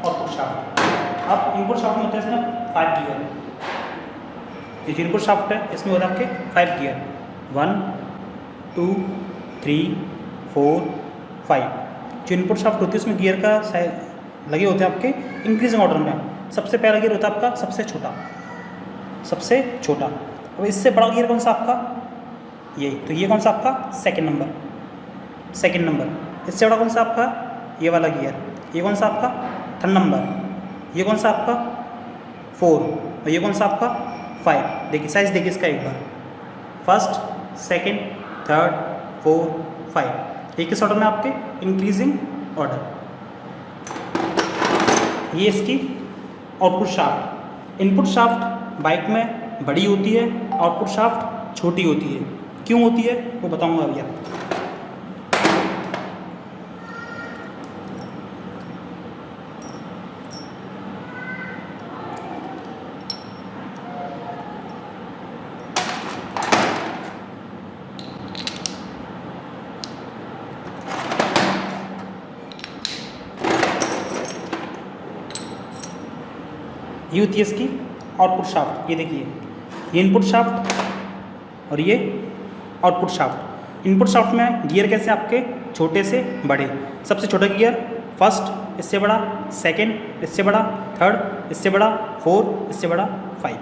आउटपुट शाफ्ट। अब इनपुट शाफ्ट में होता है इसमें 5 गियर। ये जो इनपुट शाफ्ट है इसमें होता है आपके 5 गियर, 1 2 3 4 5। जो इनपुट शाफ्ट होती है उसमें गियर का लगे होते हैं आपके इंक्रीजिंग ऑर्डर में। सबसे पहला गियर होता है आपका सबसे छोटा। अब इससे बड़ा गियर कौन सा आपका, यही, तो ये कौन सा आपका सेकंड नंबर। इससे बड़ा कौन सा आपका, ये वाला गियर। ये कौन सा आपका थर्ड नंबर। ये कौन सा आपका 4, और ये कौन सा आपका 5। देखिए साइज देखिए इसका एक बार, फर्स्ट सेकंड थर्ड 4 5। ये किस ऑर्डर में आपके, इंक्रीजिंग ऑर्डर। ये इसकी output shaft. Input shaft bike में बड़ी होती है, आउटपुट शाफ्ट छोटी होती है। क्यों होती है वो बताऊंगा अभी आपको। ये होती है इसकी आउटपुट शाफ्ट। ये देखिए, ये इनपुट शाफ्ट और ये आउटपुट शाफ्ट। इनपुट शाफ्ट में गियर कैसे आपके छोटे से बड़े। सबसे छोटा गियर फर्स्ट, इससे बड़ा सेकंड, इससे बड़ा थर्ड, इससे बड़ा फोर्थ, इससे बड़ा 5।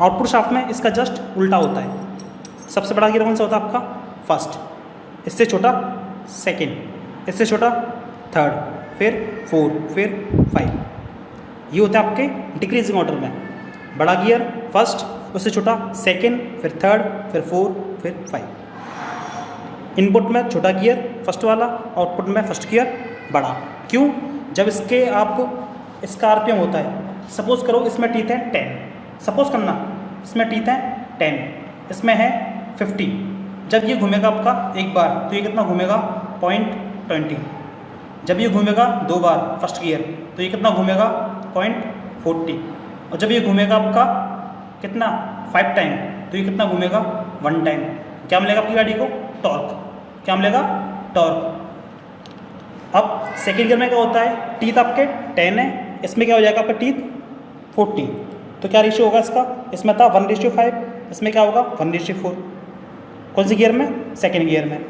आउटपुट शाफ्ट में इसका जस्ट उल्टा होता है। सबसे बड़ा गियर कौन सा होता है आपका? फर्स्ट, इससे छोटा सेकंड, इससे छोटा थर्ड, फिर 4, फिर 5। ये होता है आपके डिक्रीजिंग ऑर्डर में। बड़ा गियर फर्स्ट, उससे छोटा सेकंड, फिर थर्ड, फिर 4, फिर 5। इनपुट में छोटा गियर फर्स्ट वाला, आउटपुट में फर्स्ट गियर बड़ा। क्यों? जब इसके आपको इसका आरपीएम होता है, सपोज करो इसमें टीथ है 10, सपोज करना इसमें टीथ है 10, इसमें है 50। जब ये घूमेगा आपका एक बार तो ये कितना घूमेगा? 0.20। जब ये घूमेगा 2 बार फर्स्ट गियर तो ये कितना घूमेगा? 0.40। और जब ये घूमेगा आपका कितना? 5 टाइम तो ये कितना घूमेगा? 1 टाइम। क्या मिलेगा आपकी गाड़ी को? टॉर्क। क्या मिलेगा? टॉर्क। अब सेकेंड गियर में क्या होता है? टीथ आपके 10 है, इसमें क्या हो जाएगा आपका? टीथ 40। तो क्या रेशियो होगा इसका? इसमें था 1:5, इसमें क्या होगा? 1:4। कौन सी गियर में? सेकेंड गियर में।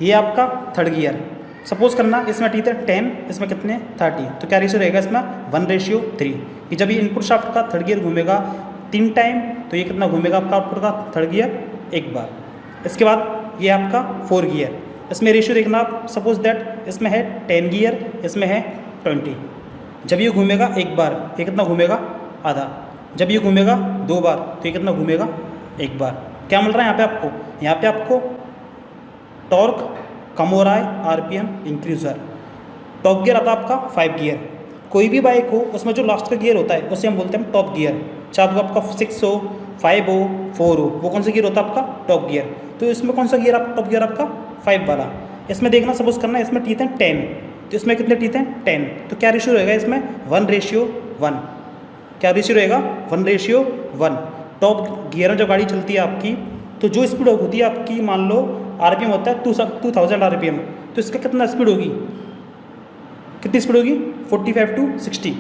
ये आपका थर्ड गियर। सपोज करना इसमें टीथ है 10, इसमें कितने? 30। तो क्या रेशियो रहेगा इसमें? 1:3। कि जब ये इनपुट शाफ्ट का थर्ड गियर घूमेगा 3 टाइम तो ये कितना घूमेगा आपका आउटपुट का थर्ड गियर? एक बार। इसके बाद ये आपका 4 गियर। इसमें रेशियो देखना आप, सपोज दैट इसमें है 10 गियर, इसमें है 20। जब ये घूमेगा एक बार ये कितना घूमेगा? आधा। जब ये घूमेगा 2 बार तो ये कितना घूमेगा? एक बार। क्या मिल रहा है यहाँ पे आपको? यहाँ पे आपको टॉर्क कम हो रहा है, आरपीएम इंक्रीज हो रहा है। टॉप गियर आता है आपका 5 गियर। कोई भी बाइक हो उसमें जो लास्ट का गियर होता है उसे हम बोलते हैं टॉप गियर। चाहे वो आपका 6 हो, 5 हो, 4 हो, वो कौन सा गियर होता है आपका? Top gear. तो इसमें कौन सा गियर आप टॉप गियर आपका? 5 वाला। इसमें देखना, सपोज करना इसमें टीथ हैं 10, तो इसमें कितने टीथ हैं? 10। तो क्या रेशियो रहेगा इसमें? 1:1। क्या रेशियो रहेगा? 1:1। टॉप गियर में जब गाड़ी चलती है आपकी तो जो स्पीड होती है आपकी, मान लो आरपीएम होता है 2000 आरपीएम, तो इसका कितना स्पीड होगी? कितनी स्पीड होगी? 45 to 60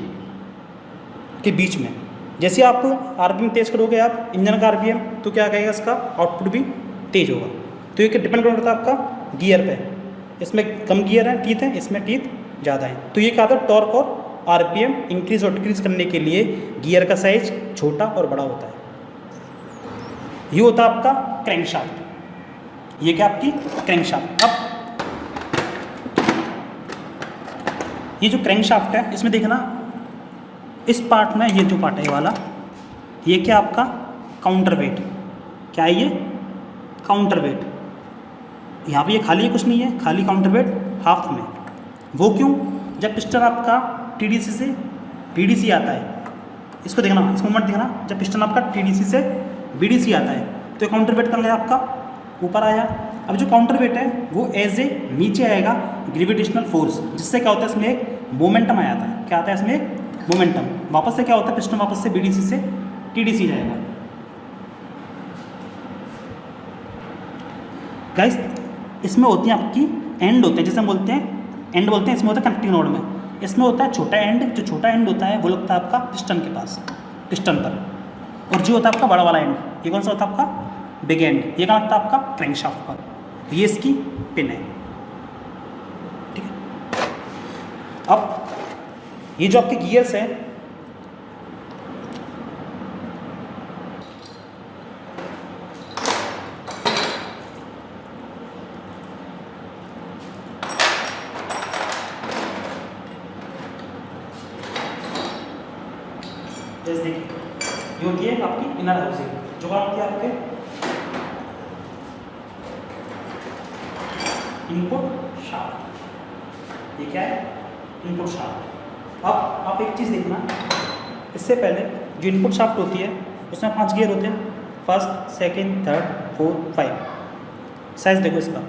के बीच में। जैसे आप आरपीएम तेज़ करोगे आप इंजन का आरपीएम, तो क्या कहेगा इसका आउटपुट भी तेज़ होगा। तो ये डिपेंड करता है आपका गियर पे। इसमें कम गियर है, टीथ है, इसमें टीथ ज़्यादा है। तो ये क्या होता है? टॉर्क और आरपीएम इंक्रीज और डिक्रीज करने के लिए गियर का साइज छोटा और बड़ा होता है। ये होता है आपका क्रैंकशाफ्ट। ये क्या आपकी? क्रैंकशाफ्ट। अब ये जो क्रैंकशाफ्ट है इसमें देखना, इस पार्ट में ये जो पार्ट है ये वाला, ये क्या आपका? Counter wait. क्या है ये? Counter wait. यहाँ पे ये खाली कुछ नहीं है, खाली काउंटर वेट हाफ में। वो क्यों? जब पिस्टन आपका टीडीसी से बीडीसी आता है, इसको देखना, इस मोमेंट देखना, जब पिस्टन आपका टीडीसी से बीडीसी आता है तो ये काउंटर वेट कर गया आपका ऊपर आया। अब जो काउंटर वेट है वो एज ए नीचे आएगा ग्रेविटेशनल फोर्स, जिससे क्या होता है? इसमें एक मोमेंटम आ जाता है। क्या आता है इसमें? एक मोमेंटम। वापस से क्या होता है? पिस्टन वापस से बीडीसी से टीडीसी जाएगा। गाइस, इसमें होती है आपकी एंड होते हैं, जैसे हम बोलते हैं एंड बोलते हैं, इसमें होता है कनेक्टिंग नोड में। इसमें होता है छोटा एंड। जो छोटा एंड होता है वो लगता है आपका पिस्टन के पास, पिस्टन पर। और जो होता है आपका बड़ा वाला एंड, ये कौन सा होता है आपका? Big and. ये कहाँ लगता है आपका? क्रैंकशाफ्ट पर। तो ये इसकी पिन है। ठीक है। अब ये जो आपके गियर्स हैं, जैसे देखिए ये होती है आपकी इनर हाउसिंग, जो क्या होती है आपके इनपुट शाफ्ट। ये क्या है? Input shaft. अब आप एक चीज़ देखना, इससे पहले जो इनपुट शाफ्ट होती है उसमें 5 गियर होते हैं, फर्स्ट, सेकंड, थर्ड, 4, 5। साइज देखो इसका,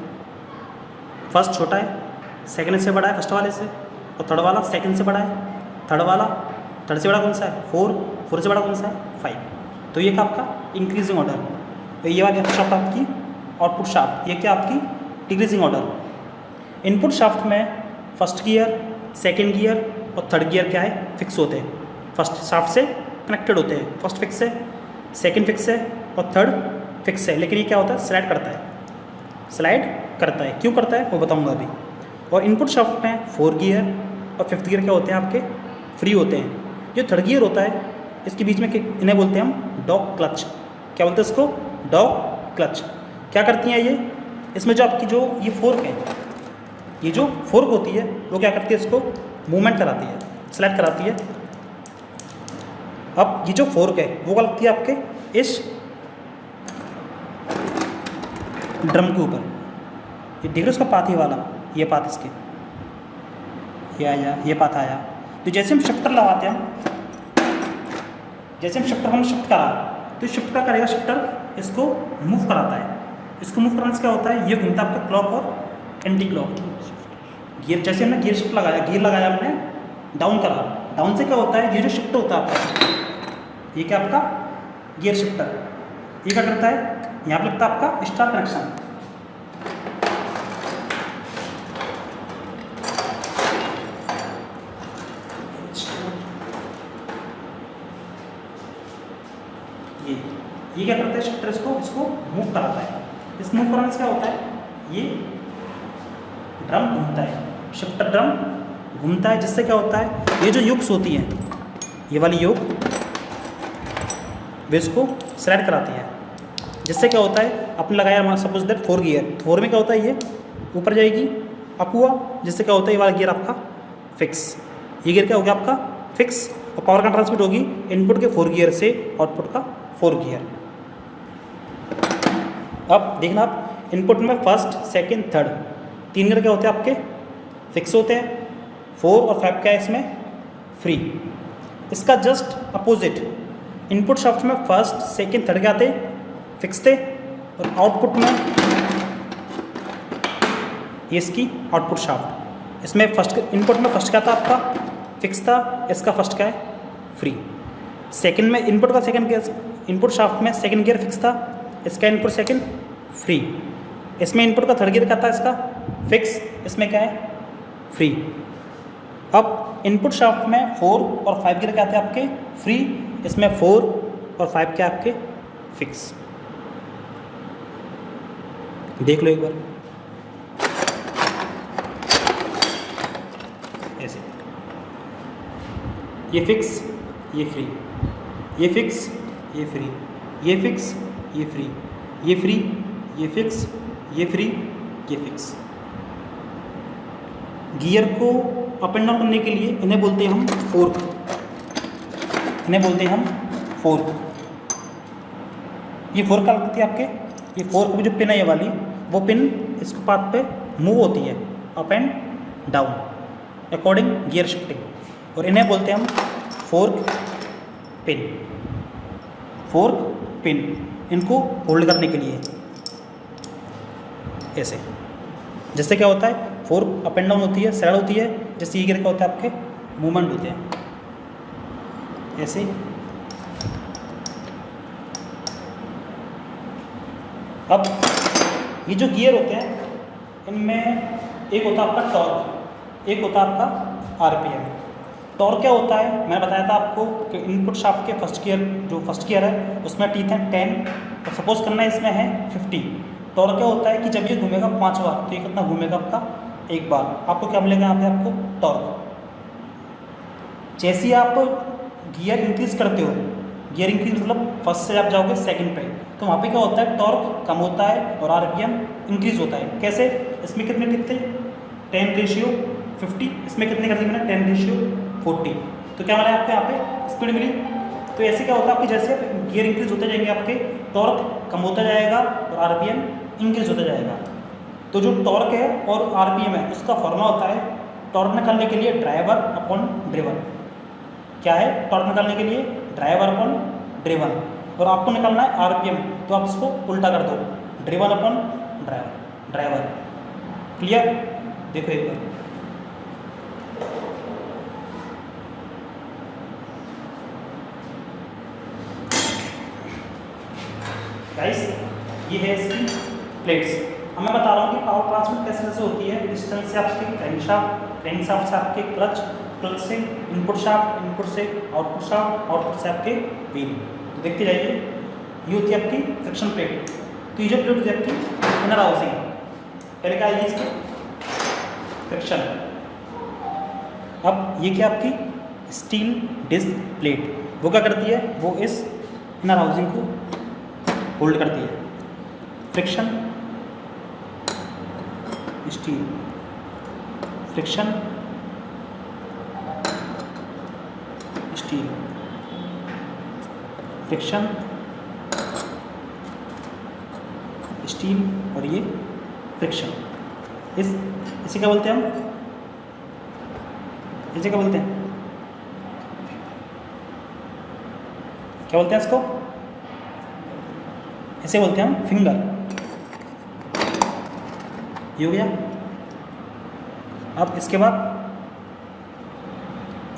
फर्स्ट छोटा है, सेकंड से बड़ा है फर्स्ट वाले से, और थर्ड वाला सेकंड से बड़ा है, थर्ड वाला थर्ड से बड़ा कौन सा है? 4, 4 से बड़ा कौन सा है? 5। तो ये क्या आपका इंक्रीजिंग ऑर्डर। तो ये वाली शाफ्ट आपकी आउटपुट शाफ्ट, ये क्या आपकी डिक्रीजिंग ऑर्डर। इनपुट शाफ्ट में फर्स्ट गियर, सेकंड गियर और थर्ड गियर क्या है? फिक्स होते हैं। फर्स्ट शाफ्ट से कनेक्टेड होते हैं, फर्स्ट फिक्स है, सेकंड फिक्स है और थर्ड फिक्स है, लेकिन ये क्या होता है, स्लाइड करता है, स्लाइड करता है। क्यों करता है वो बताऊंगा अभी। और इनपुट शाफ्ट में 4 गियर और 5th गियर क्या होते हैं आपके, फ्री होते हैं। जो 3rd गियर होता है इसके बीच में इन्हें बोलते हैं हम डॉग क्लच। क्या बोलते हैं इसको, डॉग क्लच। क्या करती हैं ये, इसमें जो आपकी जो ये फोर्क है, ये जो फोर्क होती है वो क्या करती है, इसको मूवमेंट कराती है, स्लाइड कराती है। अब ये जो फोर्क है वो क्या लगती है आपके इस ड्रम के ऊपर, ये देख रहे हो उसका पाथ ही वाला, ये पाथ इसके, ये आया, ये पाथ आया। तो जैसे हम शिफ्टर लगाते हैं, जैसे हम शिफ्ट करा तो शिफ्ट का करेगा, शिफ्टर इसको मूव कराता है। इसको मूव कराने से क्या होता है, ये घूमता है आपका क्लॉक और एंटी क्लॉक गियर। जैसे हमने गियर शिफ्ट लगाया, गियर लगाया हमने, डाउन करा, डाउन से क्या होता है, ये जो शिफ्ट होता है आपका, ये क्या आपका गियर शिफ्टर, ये क्या करता है, यहाँ पर लगता है आपका स्टार कनेक्शन। ये क्या करता है, शिफ्टर इसको मूव कराता है। इस मूव कराने से क्या होता है, ये ड्रम घूमता है, शिफ्टर ड्रम घूमता है, जिससे क्या होता है, ये जो युक्स होती हैं, ये वाली युक वे इसको स्लाइड कराती है, जिससे क्या होता है, आपने लगाया हमारा सपोज दैट 4 गियर, 4 में क्या होता है, ये ऊपर जाएगी, अप हुआ, जिससे क्या होता है, ये वाला गियर आपका फिक्स, ये गियर क्या हो गया आपका फिक्स, और पावर का ट्रांसमिट होगी इनपुट के 4 गियर से आउटपुट का 4 गियर। अब देखना आप, इनपुट में फर्स्ट, सेकंड, थर्ड 3 गियर क्या होते हैं आपके फिक्स होते हैं, 4 और 5 क्या है इसमें फ्री। इसका जस्ट अपोजिट, इनपुट शाफ्ट में फर्स्ट, सेकंड, थर्ड क्या थे, फिक्स थे, और आउटपुट में ये इसकी आउटपुट शाफ्ट, इसमें फर्स्ट, इनपुट में फर्स्ट क्या था आपका फिक्स था, इसका फर्स्ट क्या है फ्री। सेकंड में इनपुट का सेकंड गियर, इनपुट शाफ्ट में सेकंड गियर फिक्स था, इसका इनपुट सेकंड फ्री। इसमें इनपुट का थर्ड गियर क्या था, इसका फिक्स, इसमें क्या है फ्री। अब इनपुट शाफ्ट में 4 और 5 गियर क्या थे आपके फ्री, इसमें 4 और 5 क्या आपके फिक्स। देख लो एक बार ऐसे, ये फिक्स, ये फ्री, ये फिक्स, ये फ्री, ये फिक्स, ये फ्री, ये फ्री, ये फिक्स, ये फ्री, ये फिक्स। गियर को अप एंड डाउन करने के लिए इन्हें बोलते हैं हम फोर्क, इन्हें बोलते हैं हम फोर्क। ये फोर्क क्या लगती है आपके, ये फोर्क की जो पिन है ये वाली, वो पिन इसको पाथ पे मूव होती है up and down according gear shifting, और इन्हें बोलते हैं हम फोर्क पिन, फोर्क पिन। इनको होल्ड करने के लिए ऐसे, जिससे क्या होता है, फोर्क अप एंड डाउन होती है, स्लाइड होती है, जैसे ये गियर क्या होता है आपके मूवमेंट होते हैं ऐसे। अब ये जो गियर होते हैं इनमें एक होता है आपका टॉर्क, एक होता है आपका आरपीएम। टॉर्क क्या होता है, मैंने बताया था आपको कि इनपुट शाफ्ट के फर्स्ट गियर, जो फर्स्ट गियर है उसमें टीथ है 10 और सपोज करना है इसमें है 50। टॉर्क क्या होता है कि जब ये घूमेगा 5 बार तो ये कितना घूमेगा आपका, एक बार। आपको क्या मिलेगा यहाँ पे, आपको टॉर्क। जैसे ही आप गियर इंक्रीज करते हो, गियर इंक्रीज मतलब फर्स्ट से आप जाओगे सेकंड पे, तो वहाँ पे क्या होता है, टॉर्क कम होता है और आरपीएम इंक्रीज होता है। कैसे, इसमें कितने टिक थे 10:50, इसमें कितने कर दी मैंने 10:40। तो क्या मिला आपको यहाँ पे स्पीड मिली। तो ऐसे क्या होता है आपके, जैसे गियर इंक्रीज होते जाएंगे आपके टॉर्क कम होता जाएगा और आरपीएम इंक्रीज होता जाएगा। तो जो टॉर्क है और आरपीएम है उसका फॉर्मूला होता है, टॉर्क निकालने के लिए ड्राइवर अपॉन ड्रिवन। क्या है, टॉर्क निकालने के लिए ड्राइवर अपॉन ड्रिवन, और आपको निकालना है आरपीएम, तो आप इसको उल्टा कर दो, ड्रिवन अपॉन ड्राइवर। क्लियर, देखो एक बार। गाइस ये है इसकी प्लेट्स। अब मैं बता रहा हूँ कि पावर ट्रांसमिट कैसे कैसे होती है। डिस्टेंस से आपके क्रैंकशाफ्ट से आपके क्लच, क्लच से इनपुट शाफ्ट, इनपुट से आउटपुट शाफ्ट, आउटपुट से आपके व्हील। तो देखते जाइए, ये होती है आपकी फ्रिक्शन प्लेट। तो ये जो प्लेट होती है आपकी इनर हाउसिंग, पहले क्या आएगी इसकी फ्रिक्शन। अब ये क्या आपकी स्टील डिस्क प्लेट, वो क्या करती है, वो इस इनर हाउसिंग को होल्ड करती है। Friction steel, friction steel, friction steel और ये फ्रिक्शन। इसे क्या बोलते हैं हम, इसे क्या बोलते हैं, क्या बोलते हैं इसको, ऐसे बोलते हैं हम फिंगर। ये हो गया। अब इसके बाद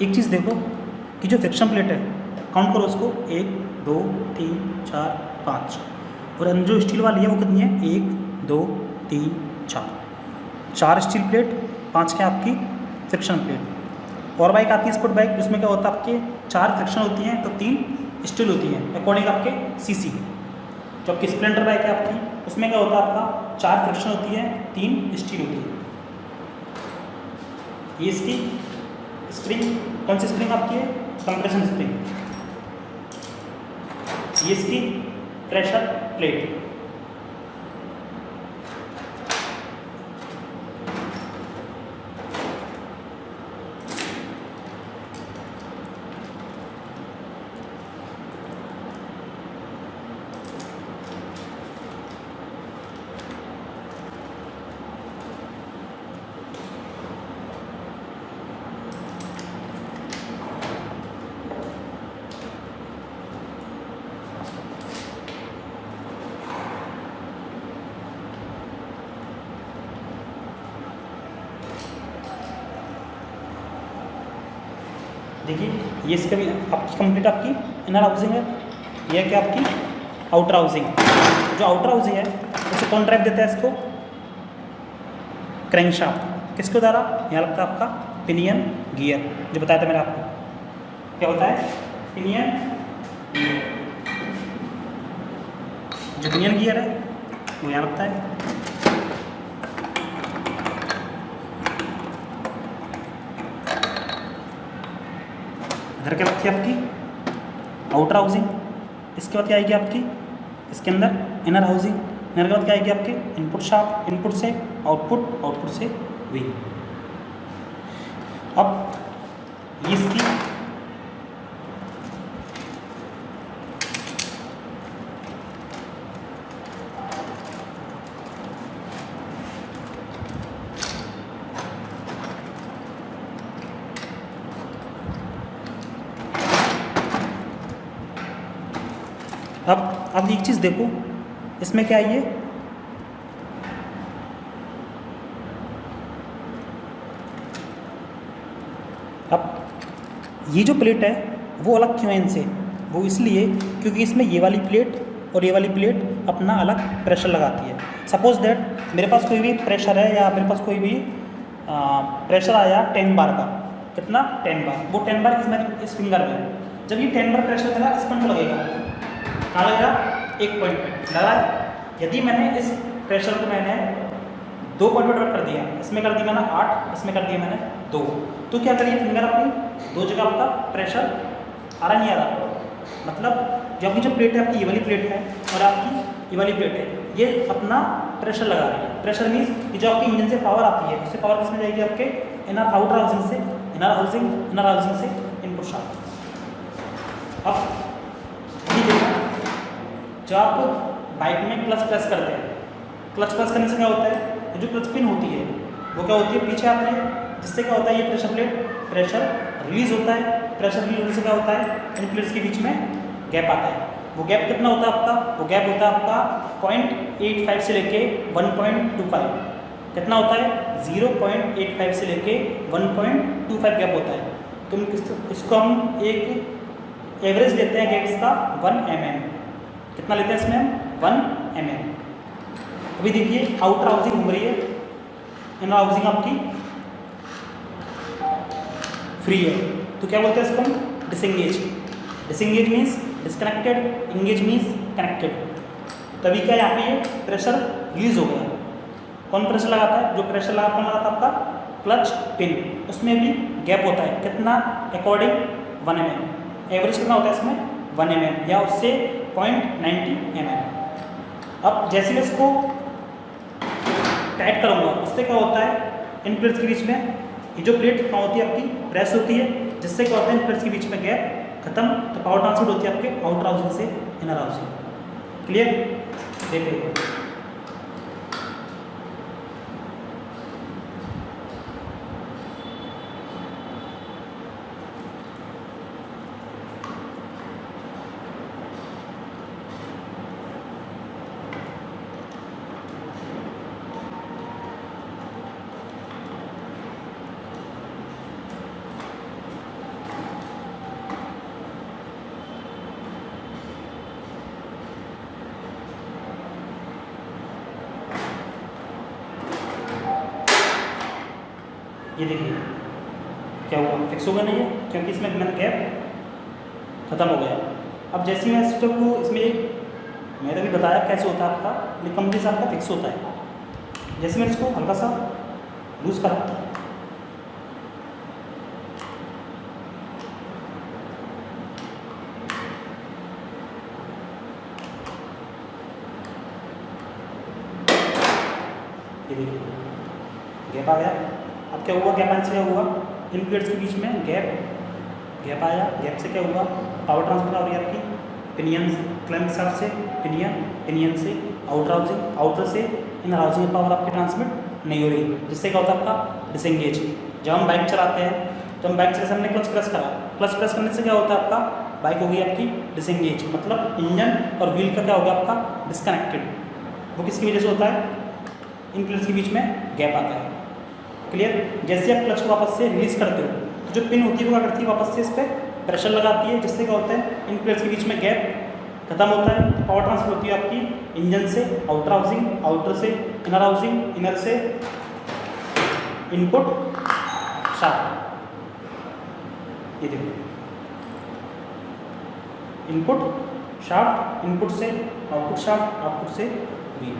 एक चीज़ देखो कि जो फ्रिक्शन प्लेट है, काउंट करो उसको, 1 2 3 4 5, और जो स्टील वाली है वो कितनी है, 1 2 3 4 स्टील प्लेट, 5 क्या आपकी फ्रिक्शन प्लेट। और बाइक आती है स्पोर्ट बाइक, उसमें क्या होता है आपके 4 फ्रिक्शन होती हैं तो 3 स्टील होती हैं अकॉर्डिंग आपके सीसी। जो आपकी स्प्लेंडर बाइक है आपकी, उसमें क्या होता है आपका 4 फ्रिक्शन होती है, 3 स्टील होती है। ये इसकी स्प्रिंग, कौन सी स्प्रिंग आपकी है, कंप्रेशन स्प्रिंग। ये इसकी प्रेशर प्लेट। देखिए ये इसका भी आपकी कंप्लीट आपकी इनर हाउसिंग है, यह क्या आपकी आउटर हाउसिंग। जो आउटर हाउसिंग है उसे कौन ड्राइव देता है, इसको क्रैंकशाफ्ट। किसके द्वारा, यहाँ लगता है आपका पिनियन गियर, जो बताया था मैंने आपको, क्या होता है पिनियन गियर। जो पिनियन गियर है वो यहाँ लगता है। इधर क्या लगती है आपकी आउटर हाउसिंग। इसके बाद क्या आएगी आपकी, इसके अंदर इनर हाउसिंग। इनर के बाद क्या आएगी आपकी इनपुट शाफ्ट, इनपुट से आउटपुट, आउटपुट से व्हील। अब ये इसकी अब एक चीज़ देखो, इसमें क्या है, ये अब ये जो प्लेट है वो अलग क्यों है इनसे, वो इसलिए क्योंकि इसमें ये वाली प्लेट और ये वाली प्लेट अपना अलग प्रेशर लगाती है। सपोज दैट मेरे पास कोई भी प्रेशर है, या मेरे पास कोई भी प्रेशर आया 10 बार का, कितना 10 बार, वो 10 बार इस फिंगर में, जब ये 10 बार प्रेशर मेरा इस पॉइंट पर लगेगा, कहाँ लगेगा, एक पॉइंट पे लगा है। यदि मैंने इस प्रेशर को मैंने 2 पॉइंट पर डिवाइड कर दिया, इसमें कर दिया मैंने 8, इसमें कर दिया मैंने 2, तो क्या करिए फिंगर अपनी 2 जगह आपका प्रेशर आ रहा नहीं आ रहा। मतलब जो अपनी जो प्लेट है आपकी ये वाली प्लेट है और आपकी ये वाली प्लेट है, ये अपना प्रेशर लगा रही है। प्रेशर मीन्स कि जो आपकी इंजन से पावर आती है, उससे पावर किसमें जाएगी, आपके इनर आउटर हाउसिंग से, इनर हाउसिंग से इनपुट शाफ्ट। अब ये देखो, जब आप बाइक में क्लच प्रेस करते हैं, क्लच प्रेस करने से क्या होता है, जो क्लच पिन होती है वो क्या होती है पीछे आती है, जिससे क्या होता है ये प्रेशर प्लेट प्रेशर रिलीज होता है। प्रेशर रिलीज होने से क्या होता है, इन प्लेट्स के बीच में गैप आता है। वो गैप कितना होता है आपका, वो गैप होता है आपका 0.85 से लेके 1.25। कितना होता है, 0.85 से लेके 1.25 गैप होता है। तो इसको हम एक एवरेज लेते हैं गैप इसका 1 mm। कितना लेते हैं इसमें हम, 1 mm। अभी देखिए आउटर हाउसिंग घूम रही है, इनर हाउसिंग आपकी फ्री है, तो क्या बोलते हैं इसको हम? Disengage. Disengage means disconnected, engage means connected. तभी क्या यहाँ पे ये प्रेशर रिलीज हो गया। कौन प्रेशर लगाता है? जो प्रेशर लगा कौन लगाता है? आपका क्लच पिन। उसमें भी गैप होता है कितना? According 1 mm। एवरेज कितना होता है इसमें? 1 mm या उससे 0.90 mm। अब जैसे मैं इसको टाइट करूँगा उससे क्या होता है? इन प्लेट्स के बीच में ये जो प्लेट कहाँ होती है आपकी? प्रेस होती है, जिससे क्या होता है? इन प्लेट्स के बीच में गैप खत्म, तो पावर ट्रांसफर होती है आपके आउटर हाउसिंग से इनर हाउसिंग। क्लियर? देखिए ये देखिए क्या हुआ? फिक्स होगा नहीं है, क्योंकि इसमें मैंने गैप खत्म हो गया। अब जैसे ही मैं सिस्टम को इसमें मैंने अभी बताया कैसे होता है आपका, ये कंप्लीट आपका फिक्स होता है। जैसे मैं इसको हल्का सा लूज करा, ये देखिए गैप आ गया। अब क्या हुआ? गैप आने से क्या हुआ? इन प्लेट्स के बीच में गैप आया। गैप से क्या हुआ? पावर ट्रांसफर हो रही है आपकी पिनियन क्लैंप साइड से पिनियन से आउटर हाउसिंग, आउटर से इनर हाउसिंग में पावर आपकी ट्रांसमिट नहीं हो रही, जिससे क्या होता है आपका? डिसएंगेज। जब हम बाइक चलाते हैं तो हम बाइक चलाते हमने क्लच प्रेस करा, क्लच प्रेस करने से क्या होता है? आपका बाइक हो गई आपकी डिसएंगेज, मतलब इंजन और व्हील का क्या हो गया? आपका डिस्कनेक्टेड। वो किसकी वजह से होता है? इन प्लेट्स के बीच में गैप आता है। क्लियर? जैसे आप क्लच को वापस से रिलीज करते हो तो जो पिन होती है वो क्या करती है? वापस से इस पर प्रेशर लगाती है, जिससे क्या होता है? इन प्लेट्स के बीच में गैप खत्म होता है, तो पावर ट्रांसफर होती है आपकी इंजन से आउटर हाउसिंग, आउटर से इनर हाउसिंग, इनर से इनपुट शाफ्ट। ये देखो इनपुट शाफ्ट, इनपुट से आउटपुट शाफ्ट, आउटपुट से व्हील।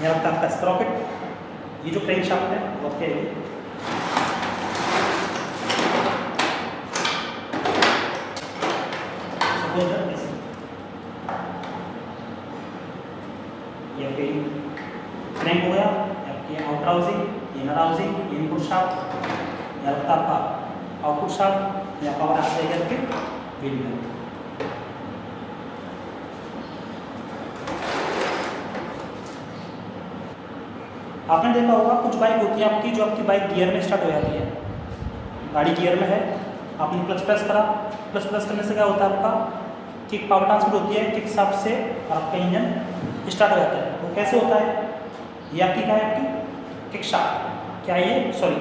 यहाँ रखता है आपका स्प्रॉकेट। ये जो क्रैंक शाफ्ट है वो क्या है? ये आपके क्रैंक हो गया, आपके outer housing, inner housing, input shaft. यहाँ रखता है आपका आउटपुट शाफ्ट, या पावर आ जाएगा आपके व्हील में। आपने देखा होगा कुछ बाइक होती है आपकी जो आपकी बाइक गियर में स्टार्ट हो जाती है। गाड़ी गियर में है, आपने क्लच प्रेस करा, क्लच प्रेस करने से क्या होता है? आपका किक पावर ट्रांसफर होती है, किक शाफ्ट से और आपका इंजन स्टार्ट हो जाता है। वो कैसे होता है? ये आपकी क्या है? आपकी किक शाफ्ट। क्या ये? सॉरी,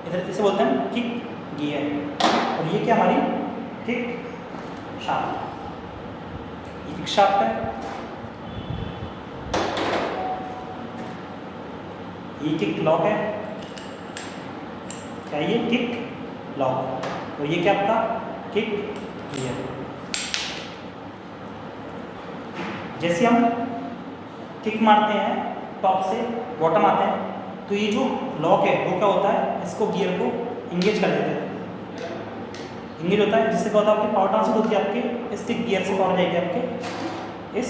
इधर इसे बोलते हैं किक गियर, और ये क्या? हमारी किक शाफ्ट। ये किक शाफ्ट है, ये किक लॉक है। क्या ये? Kick lock. और ये क्या आपका? Kick gear. जैसे हम किक मारते हैं टॉप से बॉटम आते हैं, तो ये जो लॉक है वो क्या होता है? इसको गियर को इंगेज कर देते हैं। इंगेज होता है, जिससे क्या होता है? आपकी पावर ट्रांसफर होती है आपके इस किक गियर से पावर जाएगी आपके इस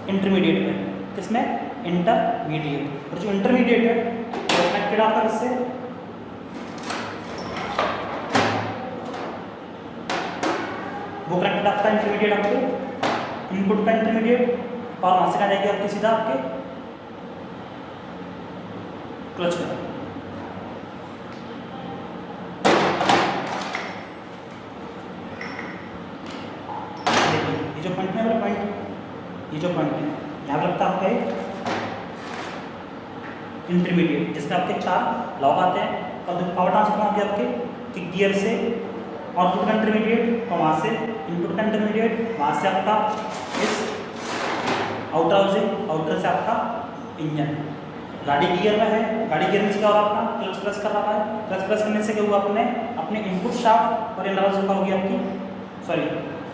इंटरमीडिएट में। किसमें? इंटरमीडिएट। और जो इंटरमीडिएट है वो कनेक्टेड आपका किससे? वो कनेक्टेड आपका इंटरमीडिएट आपके इनपुट का इंटरमीडिएट, पावर वहां से आ जाएगी आपकी सीधा आपके क्लच में। ये जो पॉइंट है वाला पॉइंट, ये जो पॉइंट है यहाँ लगता है आपका इंटरमीडिएट, जिसमें आपके 4 लॉक आते हैं। और पावर ट्रांसफर होंगे आपके किक गियर से आउटपुट का इंटरमीडिएट, और वहाँ से इनपुट का इंटरमीडिएट, वहाँ से आपका इस आउटर हाउसिंग, आउटर से आपका इंजन। गाड़ी गियर में है, गाड़ी गियर में से क्या हो रहा है आपका क्लच प्रेस कर रहा है, क्लच प्रेस करने से क्या हुआ अपने इनपुट शाफ्ट और इनर हाउसिंग क्या होगी आपकी, सॉरी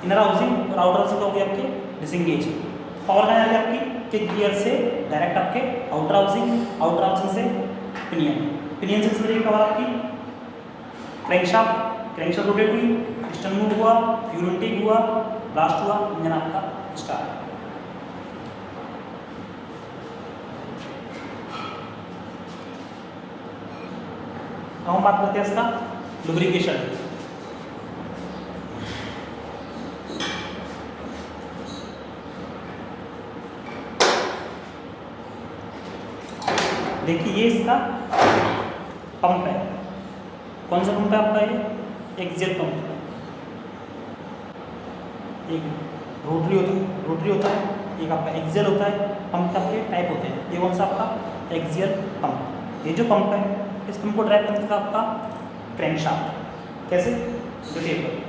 इनर हाउसिंग और आउटर हाउसिंग क्या होगी आपकी डिसएंगेज। पावर कहाँ जाएगी आपकी कि गियर से डायरेक्ट आपके आउटर हाउसिंग, आउटर हाउसिंग से पिनियन, पिनियन से किस तरीके पावर आपकी क्रैंकशाफ्ट, क्रैंकशाफ्ट रोटेट हुई, पिस्टन मूव हुआ, फ्यूल इनटेक हुआ, ब्लास्ट हुआ, इंजन आपका स्टार्ट। अब हम बात करते हैं इसका लुब्रिकेशन। देखिए ये इसका पंप है, कौन सा पंप है आपका ये एक्सियल पंप, एक रोटरी होता है, एक आपका एक्सियल होता है। पंप आपके टाइप होते हैं, ये कौन सा आपका एक्सियल पंप। ये जो पंप है इस पंप को ड्राइव करने का आपका क्रैंकशाफ्ट, कैसे देखिए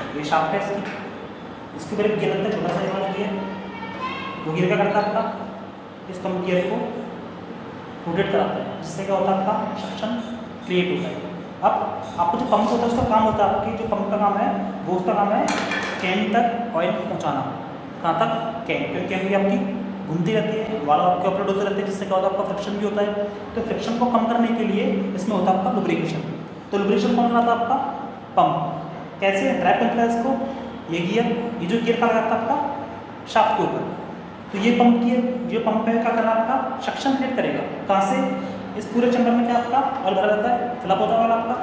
ये शाफ्ट है इसके ऊपर एक गियर लगता है, छोटा सा वाला गियर, वो गियर क्या करता है आपका इस पंप गियर को रोटेट कराता है, जिससे क्या होता है आपका सक्शन क्रिएट होता है। अब आपको जो पंप होता है उसका काम होता है, आपकी जो पंप का काम है वो उसका काम है कैन तक ऑयल पहुँचाना। कहाँ तक कैन, क्योंकि कैन भी आपकी घूमती रहती है, वाला आपके ऑपरेट होते रहते हैं, जिससे क्या होता है आपका फ्रिक्शन भी होता है। तो फ्रिक्शन को कम करने के लिए इसमें होता है आपका लुब्रिकेशन। तो लुब्रिकेशन कौन कराता है आपका पंप। कैसे ड्राइव करता है इसको, ये गियर, ये जो गियर कहाँ रहता है आपका शाफ्ट के ऊपर। तो ये पंप गियर, जो पंप है क्या कर रहा है आपका सक्शन क्रिएट करेगा। कहाँ से, इस पूरे चैम्बर में क्या आपका ऑयल भरा रहता है, फिलअप होता है ऑयल आपका।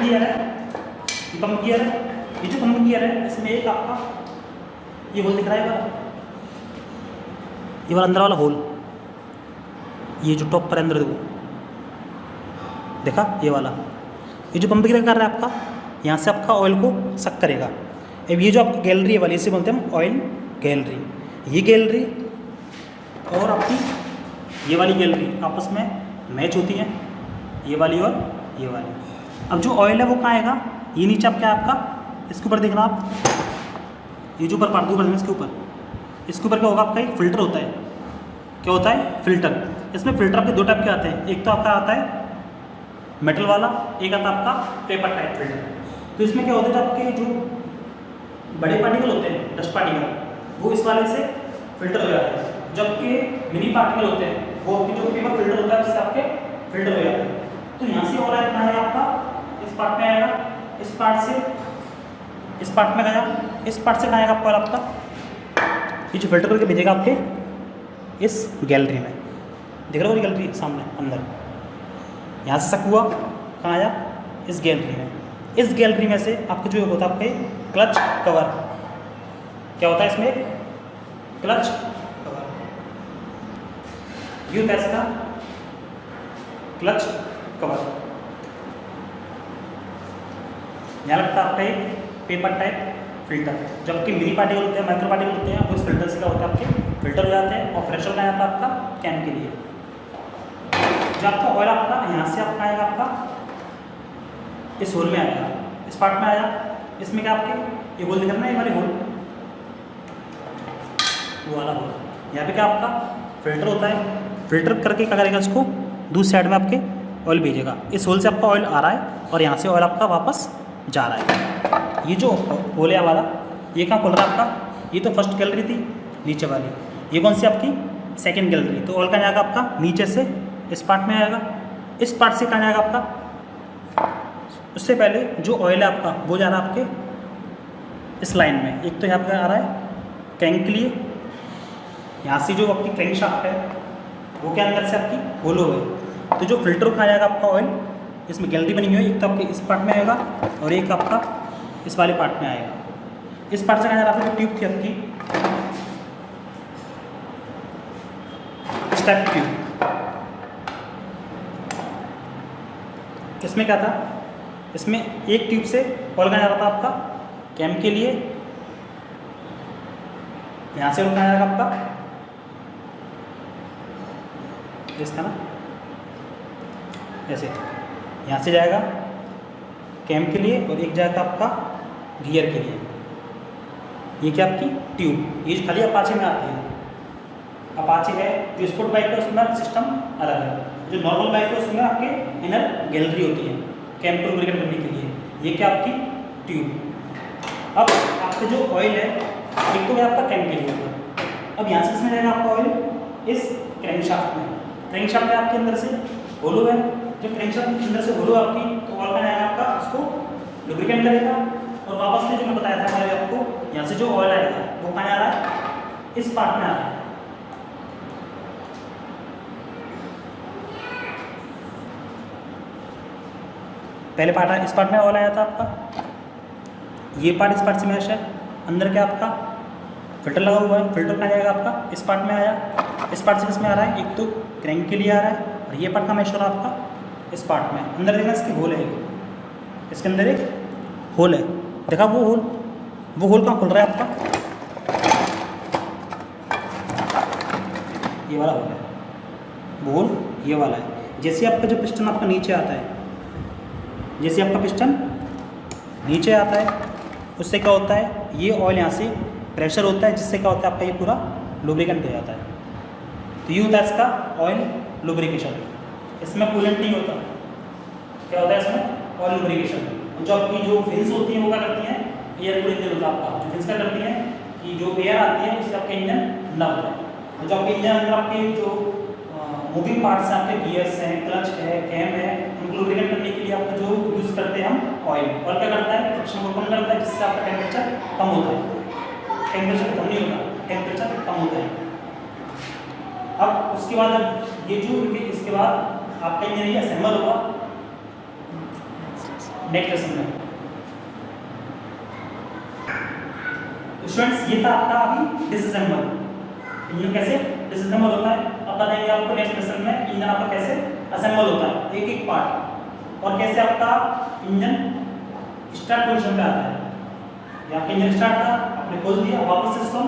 गियर है, ये पंप गियर है, ये जो पंप गियर है इसमें एक आपका ये होल दिख रहा है, ये वाला अंदर वाला होल, ये जो टॉप पर अंदर देखा ये वाला, ये जो पंप गियर कर रहा है आपका, यहाँ से आपका ऑयल को सक करेगा। अब ये जो आपका गैलरी है वाली, इसे बोलते हैं हम ऑयल गैलरी। ये गैलरी और आपकी ये वाली गैलरी आपस में मैच होती है, ये वाली और ये वाली। अब जो ऑयल है वो कहाँ आएगा, ये नीचे आप क्या आपका इसके ऊपर देखना आप, ये जो ऊपर पार्ट ऊपर इसके ऊपर, इसके ऊपर क्या होगा आपका एक फिल्टर होता है। क्या होता है फिल्टर। इसमें फिल्टर आपके दो टाइप के आते हैं, एक तो आपका आता है मेटल वाला, एक आता है आपका पेपर टाइप फिल्टर। तो इसमें क्या होता है आपके जो बड़े पार्टिकल होते हैं डस्ट पार्टिकल, वो इस वाले से फिल्टर हो जाते हैं, जबकि मिनी पार्टिकल होते हैं वो आपके जो पेपर फिल्टर होता है उससे आपके फिल्टर हो जाते हैं। तो यहाँ से ऑयल कहाँ है आपका, इस पार्ट में आएगा, इस पार्ट से इस पार्ट में गया, इस पार्ट से कहाँ आएगा आपका ऑयल आपका, ये जो फिल्टर करके भेजेगा आपके इस गैलरी में। देख रहे हो गैलरी सामने अंदर, यहाँ से सक हुआ कहाँ आया इस गैलरी में। इस गैलरी में से आपका जो होता है आपके क्लच कवर, क्या होता है इसमें क्लच कवर, ये होता है इसका क्लच कवर। यहाँ लगता है आपका एक पेपर टाइप फिल्टर, जबकि मिनी पार्टिकल होते हैं, माइक्रो पार्टिकल होते हैं, वो इस फिल्टर से क्या होता है आपके फिल्टर हो जाते हैं। और फ्रेशर का आता है आपका कैन के लिए। जो आपका ऑयल आपका यहाँ से आपका आएगा आपका इस होल में आएगा, इस पार्ट में आया, इसमें क्या आपके ये होल दिख रहा है ना, ये वाले होल, वो वाला होल, यहाँ पे क्या आपका फिल्टर होता है। फिल्टर करके क्या करेगा, इसको दूसरी साइड में आपके ऑयल भेजेगा। इस होल से आपका ऑयल आ रहा है और यहाँ से ऑयल आपका वापस जा रहा है। ये जो होल है वाला, ये कहाँ खुल रहा है आपका? ये तो फर्स्ट गैलरी थी नीचे वाली, ये कौन सी आपकी? Second gallery. तो ऑयल कहाँ जाएगा आपका? नीचे से इस पार्ट में आएगा, इस पार्ट से कहाँ जाएगा आपका? उससे पहले जो ऑयल है आपका वो जा रहा है आपके इस लाइन में। एक तो यहाँ पर आ रहा है क्रैंक के लिए, यहाँ से जो आपकी क्रैंक शाफ्ट है वो क्या अंदर से आपकी होलो है। तो जो फिल्टर कहाँ जाएगा आपका ऑयल, इसमें गैलरी बनी हुई है, एक तो आपके इस पार्ट में आएगा और एक आपका इस वाले पार्ट में आएगा। इस पार्ट से कहाँ जा रहा था? ट्यूब थी आपकी स्टेप ट्यूब। इसमें क्या था? इसमें एक ट्यूब से ऑयल कहाँ जा रहा था आपका? कैम के लिए। यहाँ से ऑयल कहाँ जाएगा आपका? इस था ना, ऐसे यहाँ से जाएगा कैम के लिए और एक जाएगा आपका गियर के लिए। ये क्या आपकी ट्यूब, ये खाली अपाचे में आती है। अपाचे है जो स्पोर्ट बाइक है उसमें सिस्टम अलग है, जो नॉर्मल बाइक है उसमें आपके इनर गैलरी होती है कैम को लुब्रिकेट करने के लिए। ये क्या आपकी ट्यूब। अब आपका जो ऑयल है एक तो है आपका कैम के लिए होगा। अब यहाँ से किसमें जाएगा आपका ऑयल? इस क्रैंकशाफ्ट में। क्रैंकशाफ्ट है आपके अंदर से होलो है, जब क्रैंकशाफ्ट के अंदर से होलो आपकी तो ऑयल का आएगा आपका, उसको लुब्रिकेट करेगा और वापस से जो मैं बताया था पहले आपको, यहाँ से जो ऑयल आएगा वो कहाँ आ रहा है? इस पार्ट में आ रहा है। पहले पार्ट इस पार्ट में ऑयल आया था आपका, ये पार्ट इस पार्ट से मैच है। अंदर क्या आपका फिल्टर लगा हुआ है, फिल्टर कहाँ जाएगा आपका? इस पार्ट में आया। इस पार्ट से किसमें आ रहा है? एक तो क्रैंक के लिए आ रहा है और ये पार्ट का मैच हो रहा है आपका इस पार्ट में। अंदर देखना इसकी होल है, इसके अंदर एक होल है, देखा वो होल? वो होल कहाँ खुल रहा है आपका? ये वाला होल है, वो होल ये वाला है। जैसे आपका जो पिस्टन आपका नीचे आता है, जैसे आपका पिस्टन नीचे आता है उससे क्या होता है? ये ऑयल यहाँ से प्रेशर होता है जिससे क्या होता है आपका ये पूरा लुब्रिकेंट हो जाता है। तो ये होता है इसका ऑयल लुब्रिकेशन। इसमें कूलेंट नहीं होता। क्या होता है इसमें? Oil lubrication. जो आपकी जो फिन्स होती हैं वो क्या करती हैं? एयर कूलिंग होता है आपका। जो फिन्स क्या करती हैं कि जो एयर आती है उससे आपका इंजन ठंडा होता है। जो आपके इंजन अंदर आपके जो मूविंग पार्ट्स हैं, आपके गियर्स हैं, क्लच है, कैम है, उनको लुब्रिकेट करने के लिए आपका जो यूज़ करते हैं हम ऑयल। और क्या करता है? फ्रिक्शन को कम करता है जिससे आपका टेम्परेचर कम होता है। टेम्परेचर कम नहीं होता, टेम्परेचर कम होता है। अब उसके बाद ये जो इसके बाद आपका इंजन ये असेंबल होगा नेक्स्ट लेसन में। स्टूडेंट्स ये था आपका अभी डिसअसेंबल। इंजन कैसे डिसअसेंबल होता है अब बताएंगे आपको नेक्स्ट लेसन में। इंजन आपका कैसे असेंबल होता है एक एक पार्ट, और कैसे आपका इंजन स्टार्ट पोजीशन पे आता है। ये आपका इंजन स्टार्ट था, आपने खोल दिया, वापस से इसको